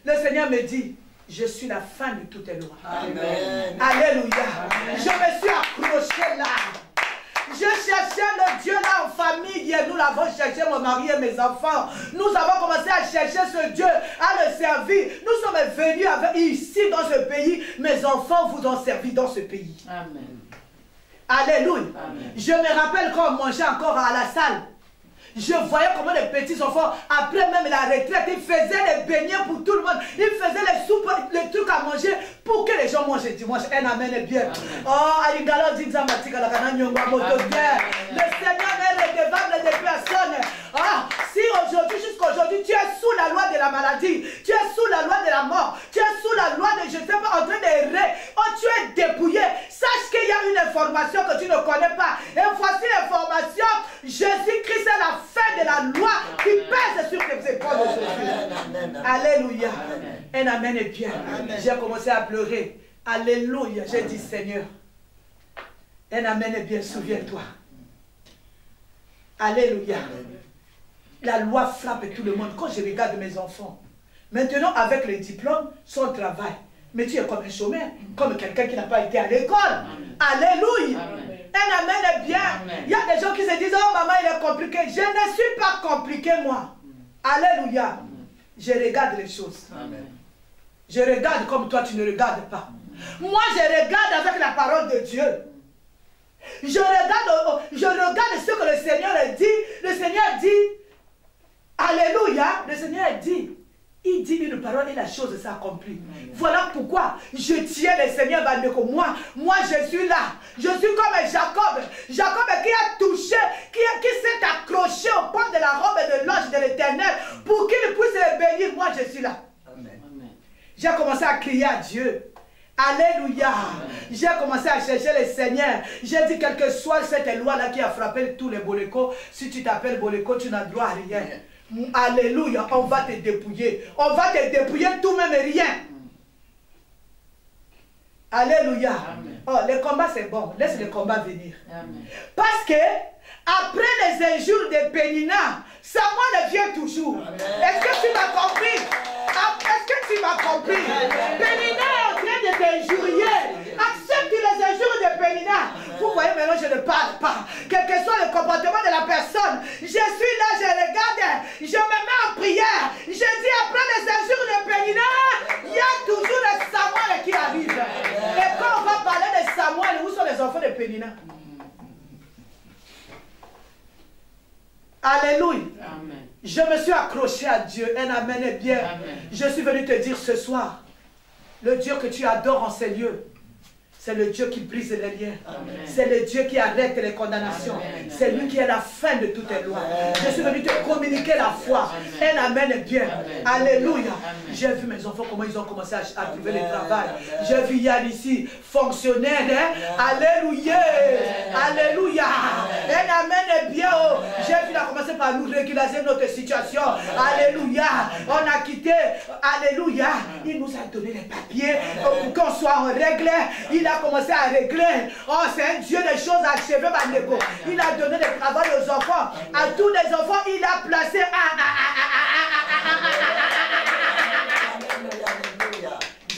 Le Seigneur me dit, je suis la fin de toutes les lois. Amen. Alléluia. Amen. Je me suis accroché là. Je cherchais le Dieu là en famille. Nous l'avons cherché, mon mari et mes enfants. Nous avons commencé à chercher ce Dieu, à le servir. Nous sommes venus ici dans ce pays. Mes enfants vous ont servi dans ce pays. Amen. Alléluia. Amen. Je me rappelle quand on mangeait encore à la salle. Je voyais comment les petits enfants, après même la retraite, ils faisaient les beignets pour tout le monde. Ils faisaient les soupes, les trucs à manger pour que les gens mangent dimanche. Un amen est bien. Oh, Alingalo dit ça, Matika, la Kananyonga, Motobière. Le Seigneur n'est redevable des personnes. Ah, si aujourd'hui, jusqu'aujourd'hui, tu es sous la loi de la maladie, tu es sous la loi de la mort, tu es sous la loi de, je ne sais pas, en train d'errer, oh, tu es dépouillé. Sache qu'il y a une information que tu ne connais pas. Et voici l'information, Jésus-Christ est la fin de la loi qui pèse sur tes épaules aujourd'hui. Alléluia. Un amen est bien. J'ai commencé à pleurer. Alléluia. J'ai dit Seigneur. Un amen est bien, souviens-toi. Alléluia. La loi frappe tout le monde. Quand je regarde mes enfants, maintenant avec le diplôme, son travail, mais tu es comme un chômeur, comme quelqu'un qui n'a pas été à l'école. Alléluia. Un amen est bien. Il y a des gens qui se disent, oh maman, il est compliqué. Je ne suis pas compliqué, moi. Alléluia. Je regarde les choses. Je regarde comme toi, tu ne regardes pas. Moi, je regarde avec la parole de Dieu. Je regarde ce que le Seigneur a dit. Le Seigneur dit, alléluia, le Seigneur dit, il dit une parole et la chose s'accomplit. Voilà pourquoi je tiens le Seigneur Bandeko. Moi je suis là. Je suis comme Jacob. Jacob qui a touché, qui s'est accroché au point de la robe de l'ange de l'Éternel pour qu'il puisse le bénir. Moi je suis là. J'ai commencé à crier à Dieu. Alléluia. J'ai commencé à chercher le Seigneur. J'ai dit, quelle que soit cette loi-là qui a frappé tous les Boleko, si tu t'appelles Boleko, tu n'as droit à rien. Alléluia. On va te dépouiller. On va te dépouiller tout même rien. Alléluia. Oh, le combat c'est bon. Laisse le combat venir. Amen. Parce que après les injures de Pénina, Samuel vient toujours. Est-ce que tu m'as compris? Est-ce que tu m'as compris? Pénina est en train de t'injurier. Accepte les injures de Pénina. Vous voyez maintenant, je ne parle pas. Quel que soit le comportement de la personne, je suis là, je regarde, je me mets en prière. Je dis après les injures de Pénina, il y a toujours le Samuel qui arrive. Et quand on va parler de Samuel, où sont les enfants de Pénina? Alléluia. Amen. Je me suis accroché à Dieu. Un amen est bien. Amen. Je suis venu te dire ce soir, le Dieu que tu adores en ces lieux, c'est le Dieu qui brise les liens. C'est le Dieu qui arrête les condamnations. C'est lui qui est la fin de toutes les lois. Je suis venu te communiquer la foi. Un amen est bien. Alléluia. J'ai vu mes enfants comment ils ont commencé à trouver le travail. J'ai vu Yann ici, fonctionnaire. Alléluia. Alléluia. Un amen est bien. J'ai vu, il a commencé par nous régulariser notre situation. Alléluia. On a quitté. Alléluia. Il nous a donné les papiers pour qu'on soit en règle. Il a commencé à régler. Oh, c'est un Dieu des choses achevées, Bandeko. Il a donné le travail aux enfants. À tous les enfants, il a placé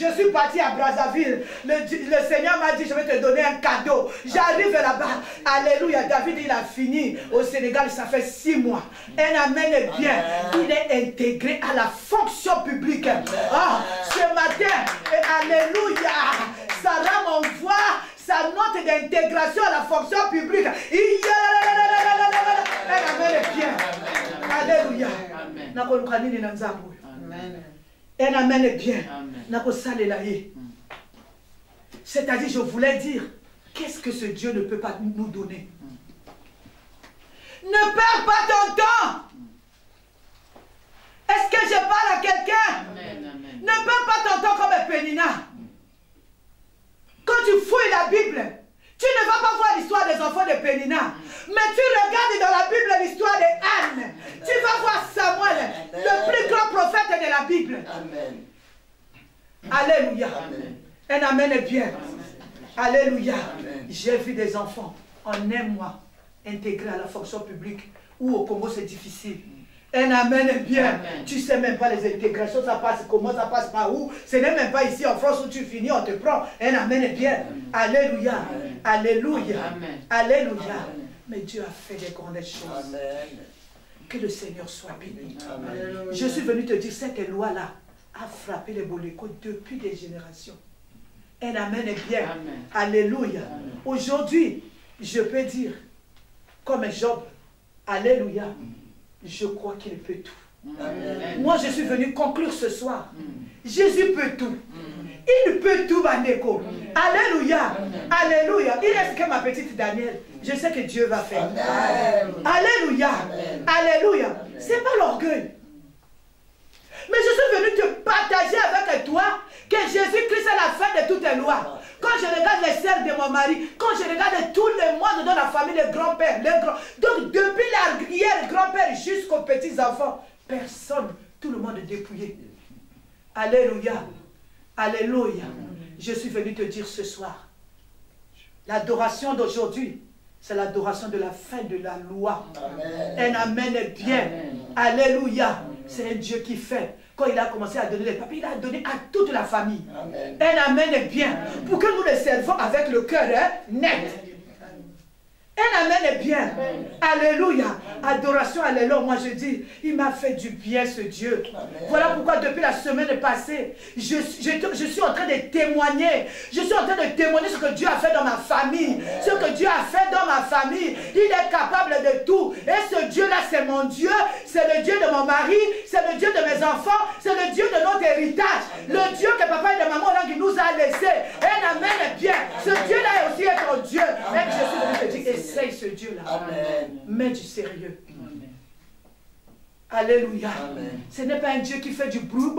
Je suis parti à Brazzaville. Le Seigneur m'a dit, je vais te donner un cadeau. J'arrive là-bas. Alléluia. David, il a fini au Sénégal, ça fait 6 mois. Un amen est bien. Il est intégré à la fonction publique. Ah, ce matin, alléluia. Sarah m'envoie sa note d'intégration à la fonction publique. Un amen est bien. Alléluia. Un amen est bien. C'est-à-dire, je voulais dire, qu'est-ce que ce Dieu ne peut pas nous donner? Ne perds pas ton temps. Est-ce que je parle à quelqu'un? Ne perds pas ton temps comme Pénina. Quand tu fouilles la Bible, tu ne vas pas voir l'histoire des enfants de Pénina. Mais tu regardes dans la Bible l'histoire de Anne. Tu vas voir Samuel, le plus grand prophète de la Bible. Amen. Alléluia. Amen. Un amen est bien. Amen. Alléluia. J'ai vu des enfants en un mois intégrés à la fonction publique, où au Congo c'est difficile. Un amen est bien. Amen. Tu ne sais même pas les intégrations, ça passe comment, ça passe par où. Ce n'est même pas ici en France où tu finis, on te prend. Un amen est bien. Amen. Alléluia. Amen. Alléluia. Amen. Alléluia. Amen. Mais Dieu a fait des grandes choses. Amen. Que le Seigneur soit béni. Amen. Je suis venu te dire, cette loi-là a frappé les Boleko depuis des générations. Un amen est bien. Amen. Alléluia. Aujourd'hui, je peux dire, comme Job, alléluia. Je crois qu'il peut tout. Amen. Moi, je suis venu conclure ce soir. Jésus peut tout. Il peut tout, Bandeko. Alléluia. Alléluia. Il reste que ma petite Danielle. Je sais que Dieu va faire. Amen. Alléluia. Amen. Alléluia. Ce n'est pas l'orgueil. Mais je suis venu te partager avec toi que Jésus-Christ est la fin de toutes les lois. Quand je regarde les sœurs de mon mari, quand je regarde tous les mois dans la famille, les grands-pères, les grands... Donc depuis il arrière, grand-père, jusqu'aux petits-enfants. Personne, tout le monde est dépouillé. Alléluia. Alléluia. Je suis venu te dire ce soir, l'adoration d'aujourd'hui, c'est l'adoration de la fin de la loi. Amen. Un amen est bien. Amen. Alléluia. C'est un Dieu qui fait. Quand il a commencé à donner les papiers, il a donné à toute la famille. Amen. Un amen est bien. Amen. Pour que nous le servons avec le cœur net. Un amen est bien. Amen. Alléluia. Adoration, alléluia. Moi je dis, il m'a fait du bien ce Dieu. Amen. Voilà pourquoi depuis la semaine passée, je suis en train de témoigner. Je suis en train de témoigner ce que Dieu a fait dans ma famille. Amen. Ce que Dieu a fait dans ma famille. Il est capable de tout. Et ce Dieu-là, c'est mon Dieu. C'est le Dieu de mon mari. C'est le Dieu de mes enfants. C'est le Dieu de notre héritage. Amen. Le Dieu que papa et maman qui nous a laissé. Un amen est bien. Ce Dieu-là est aussi ton Dieu. Même je suis venu te dire, essaye ce Dieu-là. Mets du sérieux. Amen. Alléluia. Amen. Ce n'est pas un Dieu qui fait du bruit.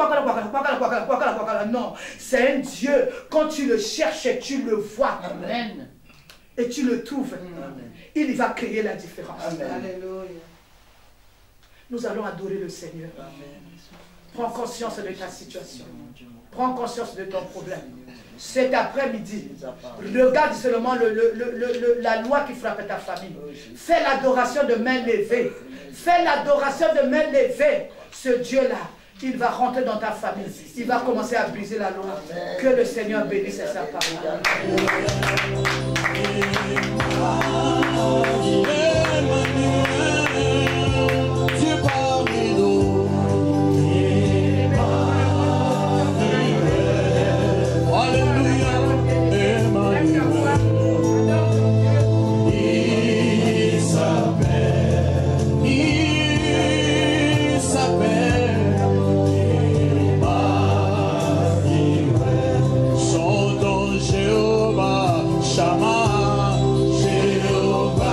Non. C'est un Dieu. Quand tu le cherches, tu le vois. Amen. Et tu le trouves. Amen. Il va créer la différence. Amen. Alléluia. Nous allons adorer le Seigneur. Amen. Prends conscience de ta situation. Prends conscience de ton problème. Cet après-midi, regarde seulement la loi qui frappe ta famille. Fais l'adoration de main levée. Fais l'adoration de main levée. Ce Dieu-là, il va rentrer dans ta famille. Il va commencer à briser la loi. Que le Seigneur bénisse sa parole. Shama, Jehovah.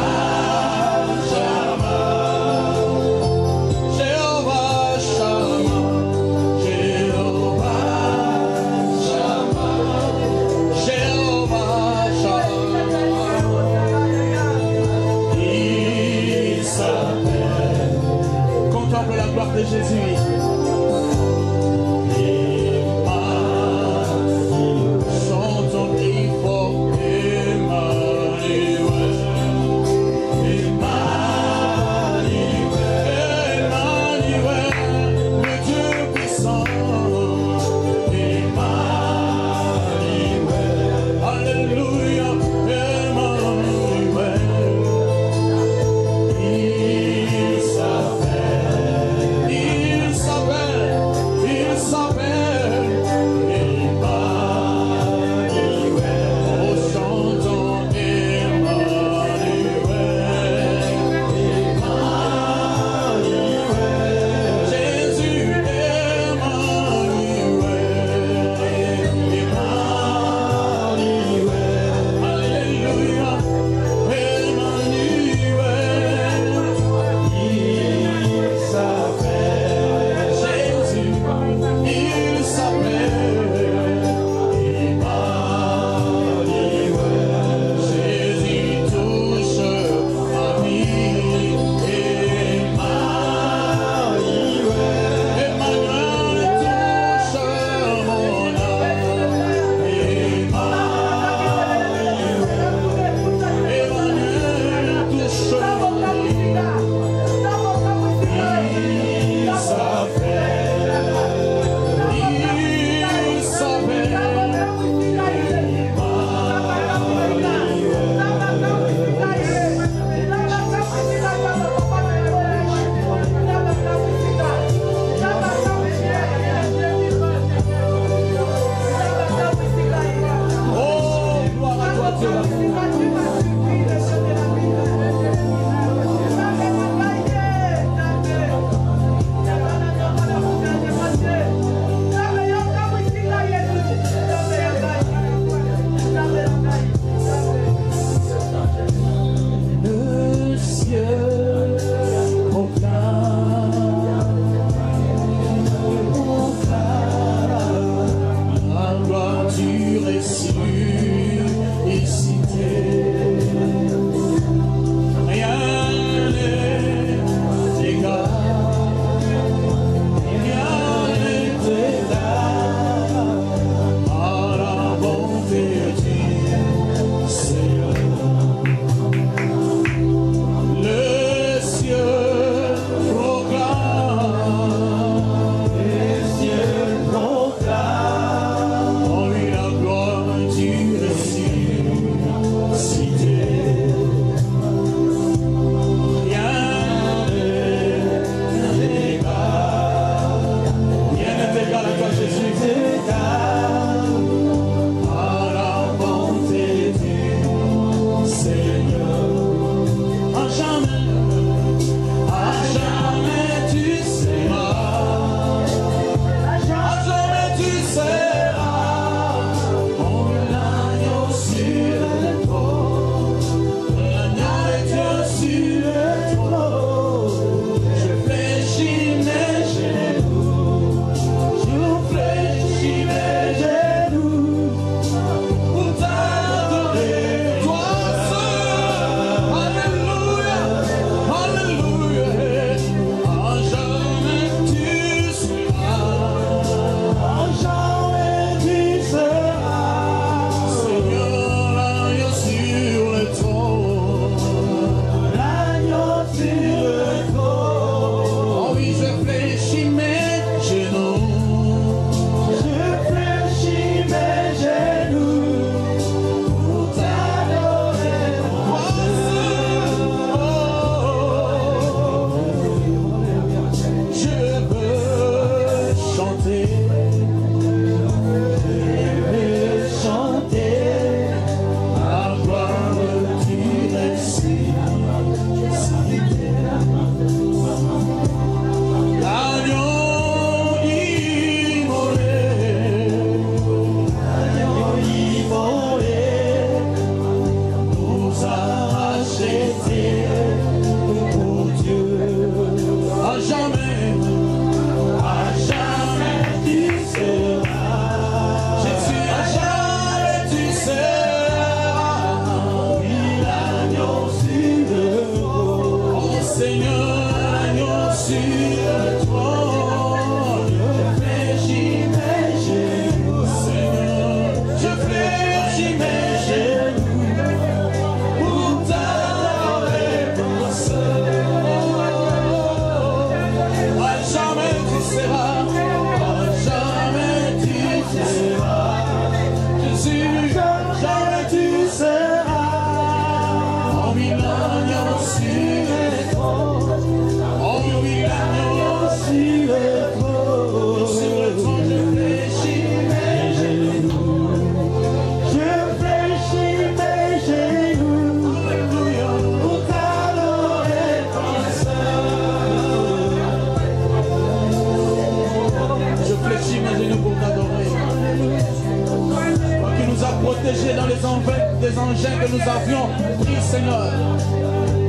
des engins que nous avions pris, Seigneur.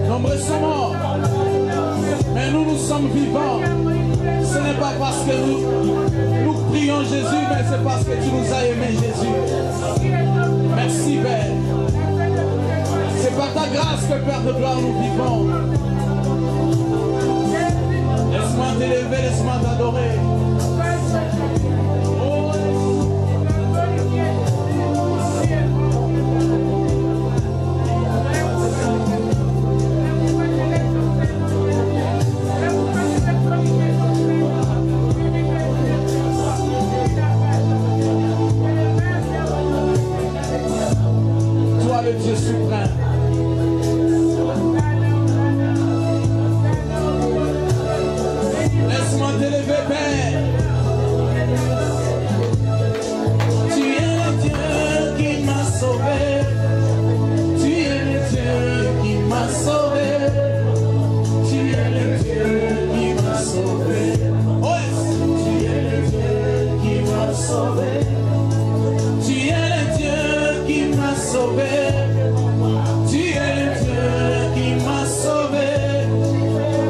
Nombreux sont morts, mais nous sommes vivants. Ce n'est pas parce que nous prions Jésus, mais c'est parce que tu nous as aimés, Jésus. Merci, Père. C'est par ta grâce que, Père de gloire, nous vivons. Laisse-moi t'élever, laisse-moi t'adorer. Toi, le Dieu suprême. Laisse-moi t'élever, Père. Tu es le Dieu qui m'a sauvé. Tu es le Dieu qui m'a sauvé. Tu es le Dieu qui m'a sauvé. Oh, tu es le Dieu qui m'a sauvé. Tu es le Dieu qui m'a sauvé. Tu es le Dieu qui m'a sauvé.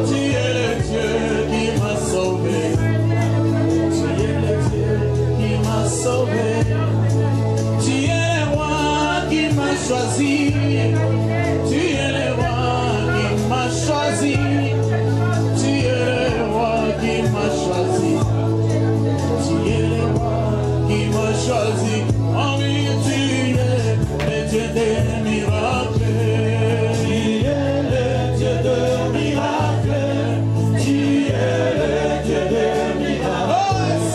Tu es le Dieu qui m'a sauvé. Tu es le Dieu qui m'a sauvé. Tu es le roi qui m'a choisi. Tu es le roi qui m'a choisi. Tu es le roi qui m'a choisi. Tu es le roi qui m'a choisi. Oh oui, tu es le Dieu des miracles. Tu es le Dieu de miracles. Tu es le Dieu de miracles.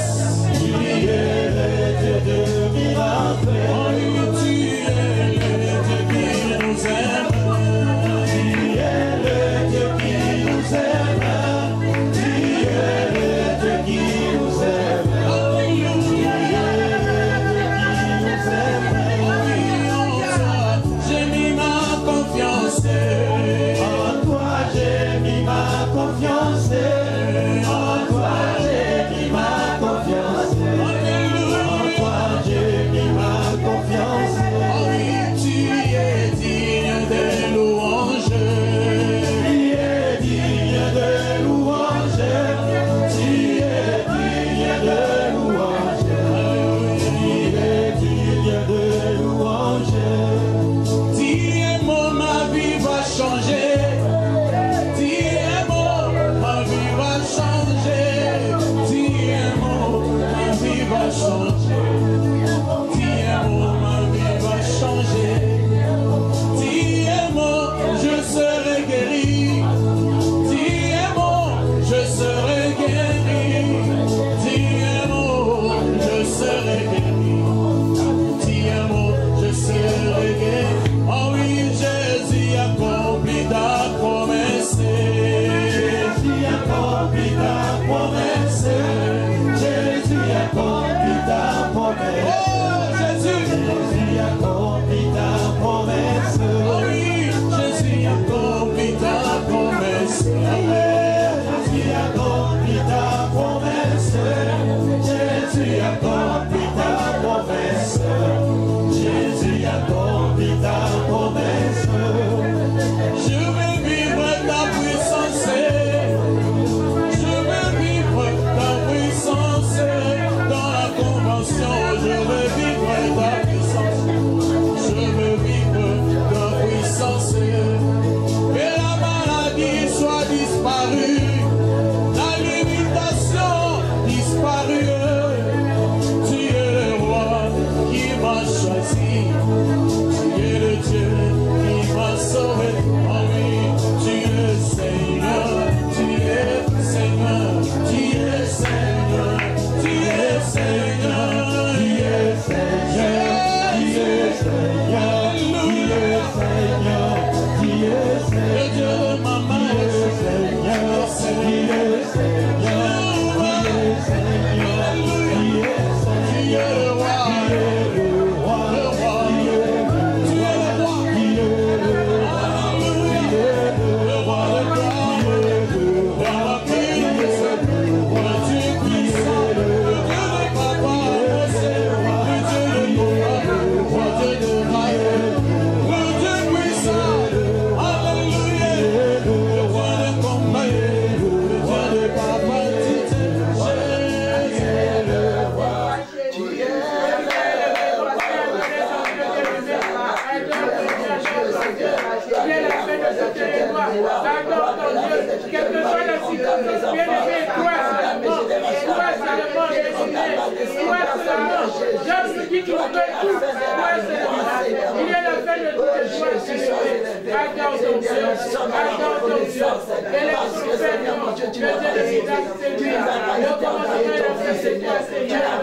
Tu es le Dieu de miracles. Oh oui, tu es le Dieu qui nous aime. Tu es le Dieu qui nous aime. Tu es le Dieu qui nous aime. J'ai mis ma confiance. En toi j'ai mis ma confiance. En toi j'ai mis ma confiance. En toi j'ai mis ma confiance. Oh oui, tu es digne de louange. Tu es digne de louange. Tu es digne de louange. Tu es digne de louange. Dis un mot, ma vie va changer. Dis un mot, ma vie va changer. Dis un mot, ma vie va changer. Dis un mot, ma vie va changer. Dis un mot, je serai guéri. Dis un mot, je serai guéri. Dis un mot, je serai guéri. Dis un mot, je serai guéri. Oh oui, Jésus accomplit ta promesse. Jésus accomplit ta promesse. Jésus accomplit ta promesse. dit qu'il peut tout. Il est la fin de toutes les joies. Adore ton Dieu. Adore ton Dieu. Et les prophètes, le Dieu de l'Isaac, c'est lui. Le commandement de la fête, c'est toi, Seigneur.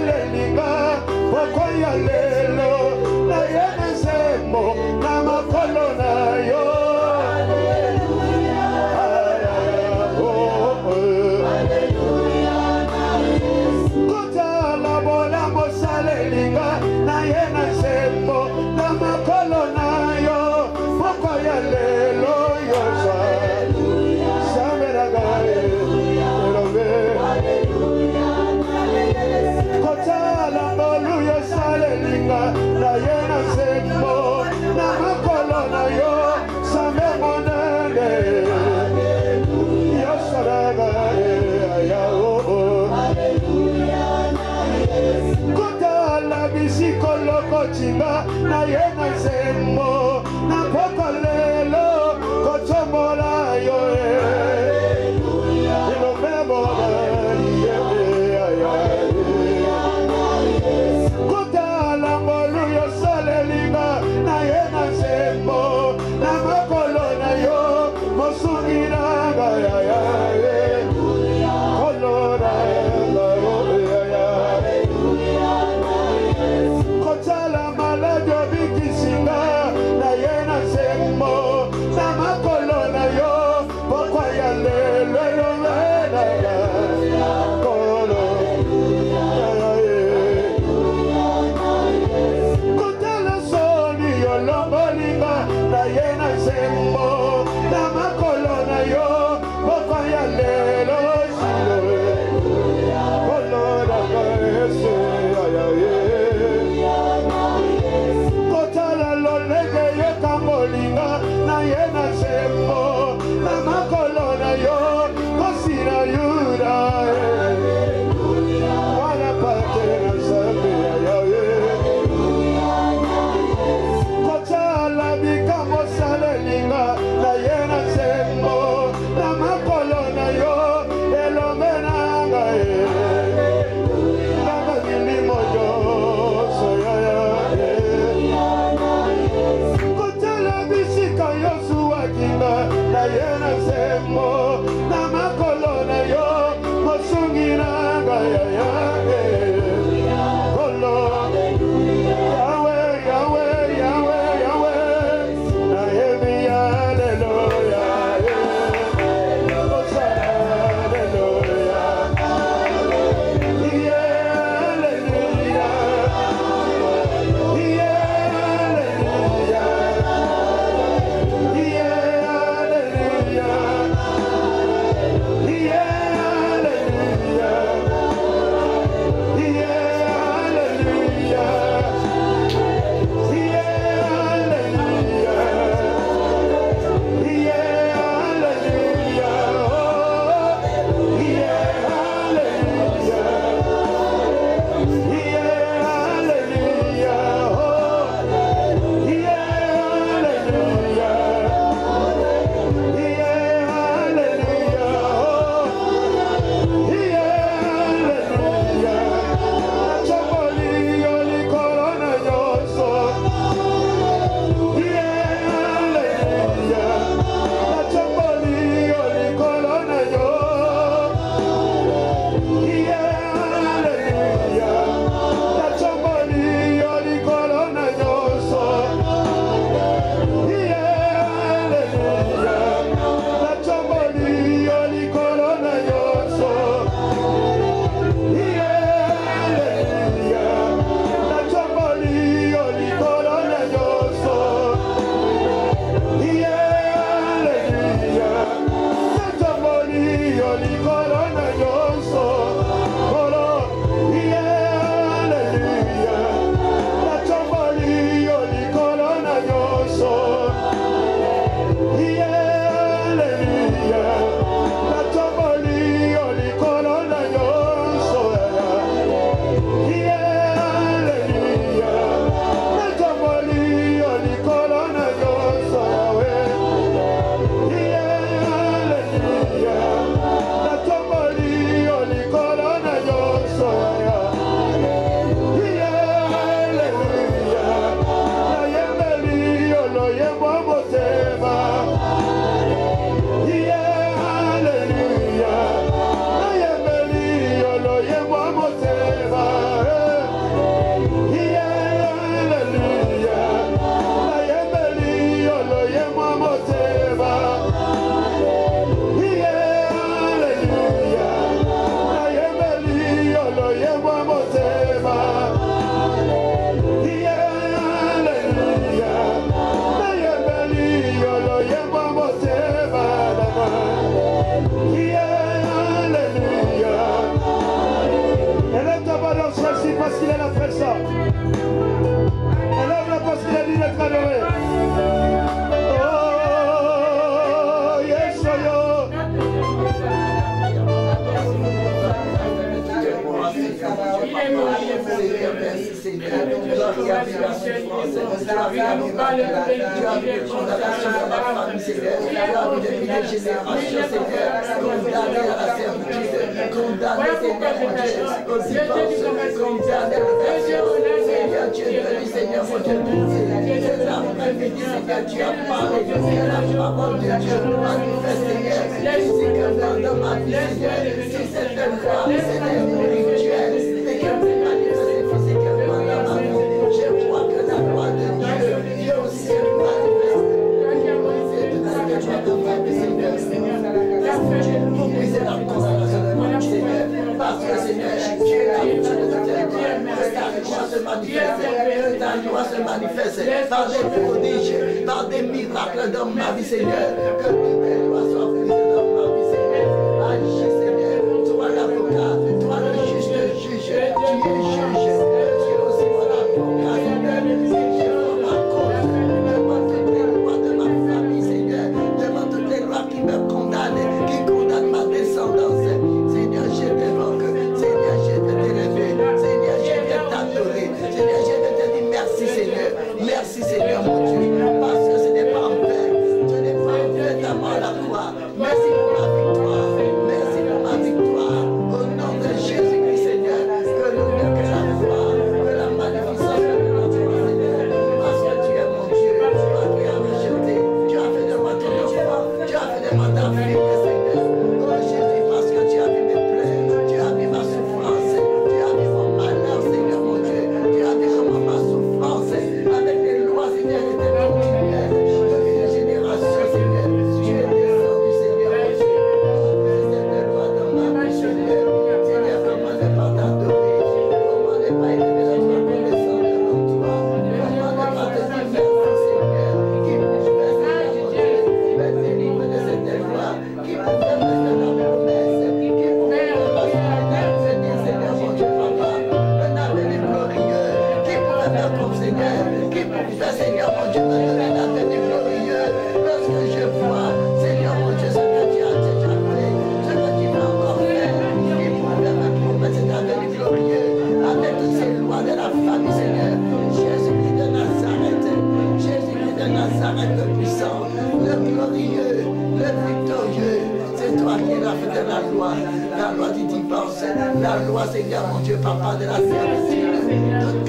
salelinga pokoya lelo na yena sembo na makolo na yo. Kotala bola mosalelinga na yena sembo na makolo na yo pokoya lelo yo sa. Kotala boluyo salelinga na yena sembo na makolo na yo sambe monene yo saraga ya o. Kotala bisikolo kochinga na yena sembo na pokolelo kotombola yo Seigneur. Tu as vu ma souffrance. Tu as vu ma malheur. Tu as vu les condamnations de ma famille, Seigneur. Tu as vu depuis des générations, Seigneur. Condamné à la servitude. Condamné, Seigneur, mon Dieu, au divorce. Condamné à la nation. Seigneur, tu es venu, Seigneur, mon Dieu. C'est l'après-midi, Seigneur, tu as parlé. C'est la parole de Dieu manifeste, Seigneur. Physiquement dans ma vie, Seigneur. Si cette loi, Seigneur, spirituelle, mais qu'elle peut manifester physiquement dans ma vie, je vois que la loi de Dieu est aussi manifeste. C'est la condamnation de mon Seigneur. Parce que Seigneur, tu es là, tu es là. Que ta loi se manifeste. Que ta loi se manifeste. Par des prodiges, par des miracles dans ma vie, Seigneur. Que toutes tes lois soient prises dans ma vie, Seigneur. Agis, Seigneur. Toi l'avocat, toi le juste juge. Tu es juge. Tu es aussi mon avocat, Seigneur. Seigneur, ma cause. Devant toutes les lois de ma famille, Seigneur. Devant toutes les lois qui me condamnent, qui condamnent ma descendance. Seigneur, je t'évoque. Seigneur, je vais t'élever. Seigneur, je vais t'adorer. Seigneur, je vais te dire merci, Seigneur. Merci, Seigneur, mon Dieu. Parce que ce n'est pas en vain. Ce n'est pas en vain ta mort à la croix. Merci pour ma victoire. Merci pour ma victoire. Au nom de Jésus-Christ, Seigneur. Que l'honneur, que la gloire, que la magnificence, que la gloire, Seigneur. Parce que tu es mon Dieu. Toi qui as rejeté. Tu as fait de moi ton enfant. Tu as fait de moi ta fille, Seigneur. Oh Jésus, parce que tu as vu mes pleurs. Tu as vu ma souffrance. Tu as vu mon malheur, Seigneur, mon Dieu. Tu as vu comment ma souffrance avec les lois, Seigneur, était continuelle. Depuis les générations, Seigneur. Tu es descendu, Seigneur, mon Dieu. Cette loi dans ma vie, Seigneur. Seigneur, comment ne pas t'adorer? Comment ne pas élever notre connaissance devant toi? Comment ne pas te dire merci, Seigneur? Qui pouvait, Seigneur, mon Dieu, me délivrer de cette loi? Qui pouvait me faire la promesse? Qui pouvait me faire l'avenir, Seigneur, mon Dieu, papa? Un avenir glorieux. Qui pouvait faire comme Seigneur? Qui pouvait, Seigneur, mon Dieu, me donner un avenir glorieux? Lorsque je vois, Seigneur, mon Dieu, ce que tu as déjà fait, ce que tu vas encore faire, qui pouvait me promettre cet avenir glorieux avec toutes ces lois de la famille, Seigneur? Jésus-Christ de Nazareth, Jésus-Christ de Nazareth, le puissant, le glorieux, le victorieux. C'est toi qui es la fait de la loi du divorce, la loi, Seigneur, mon Dieu, papa, de la servitude.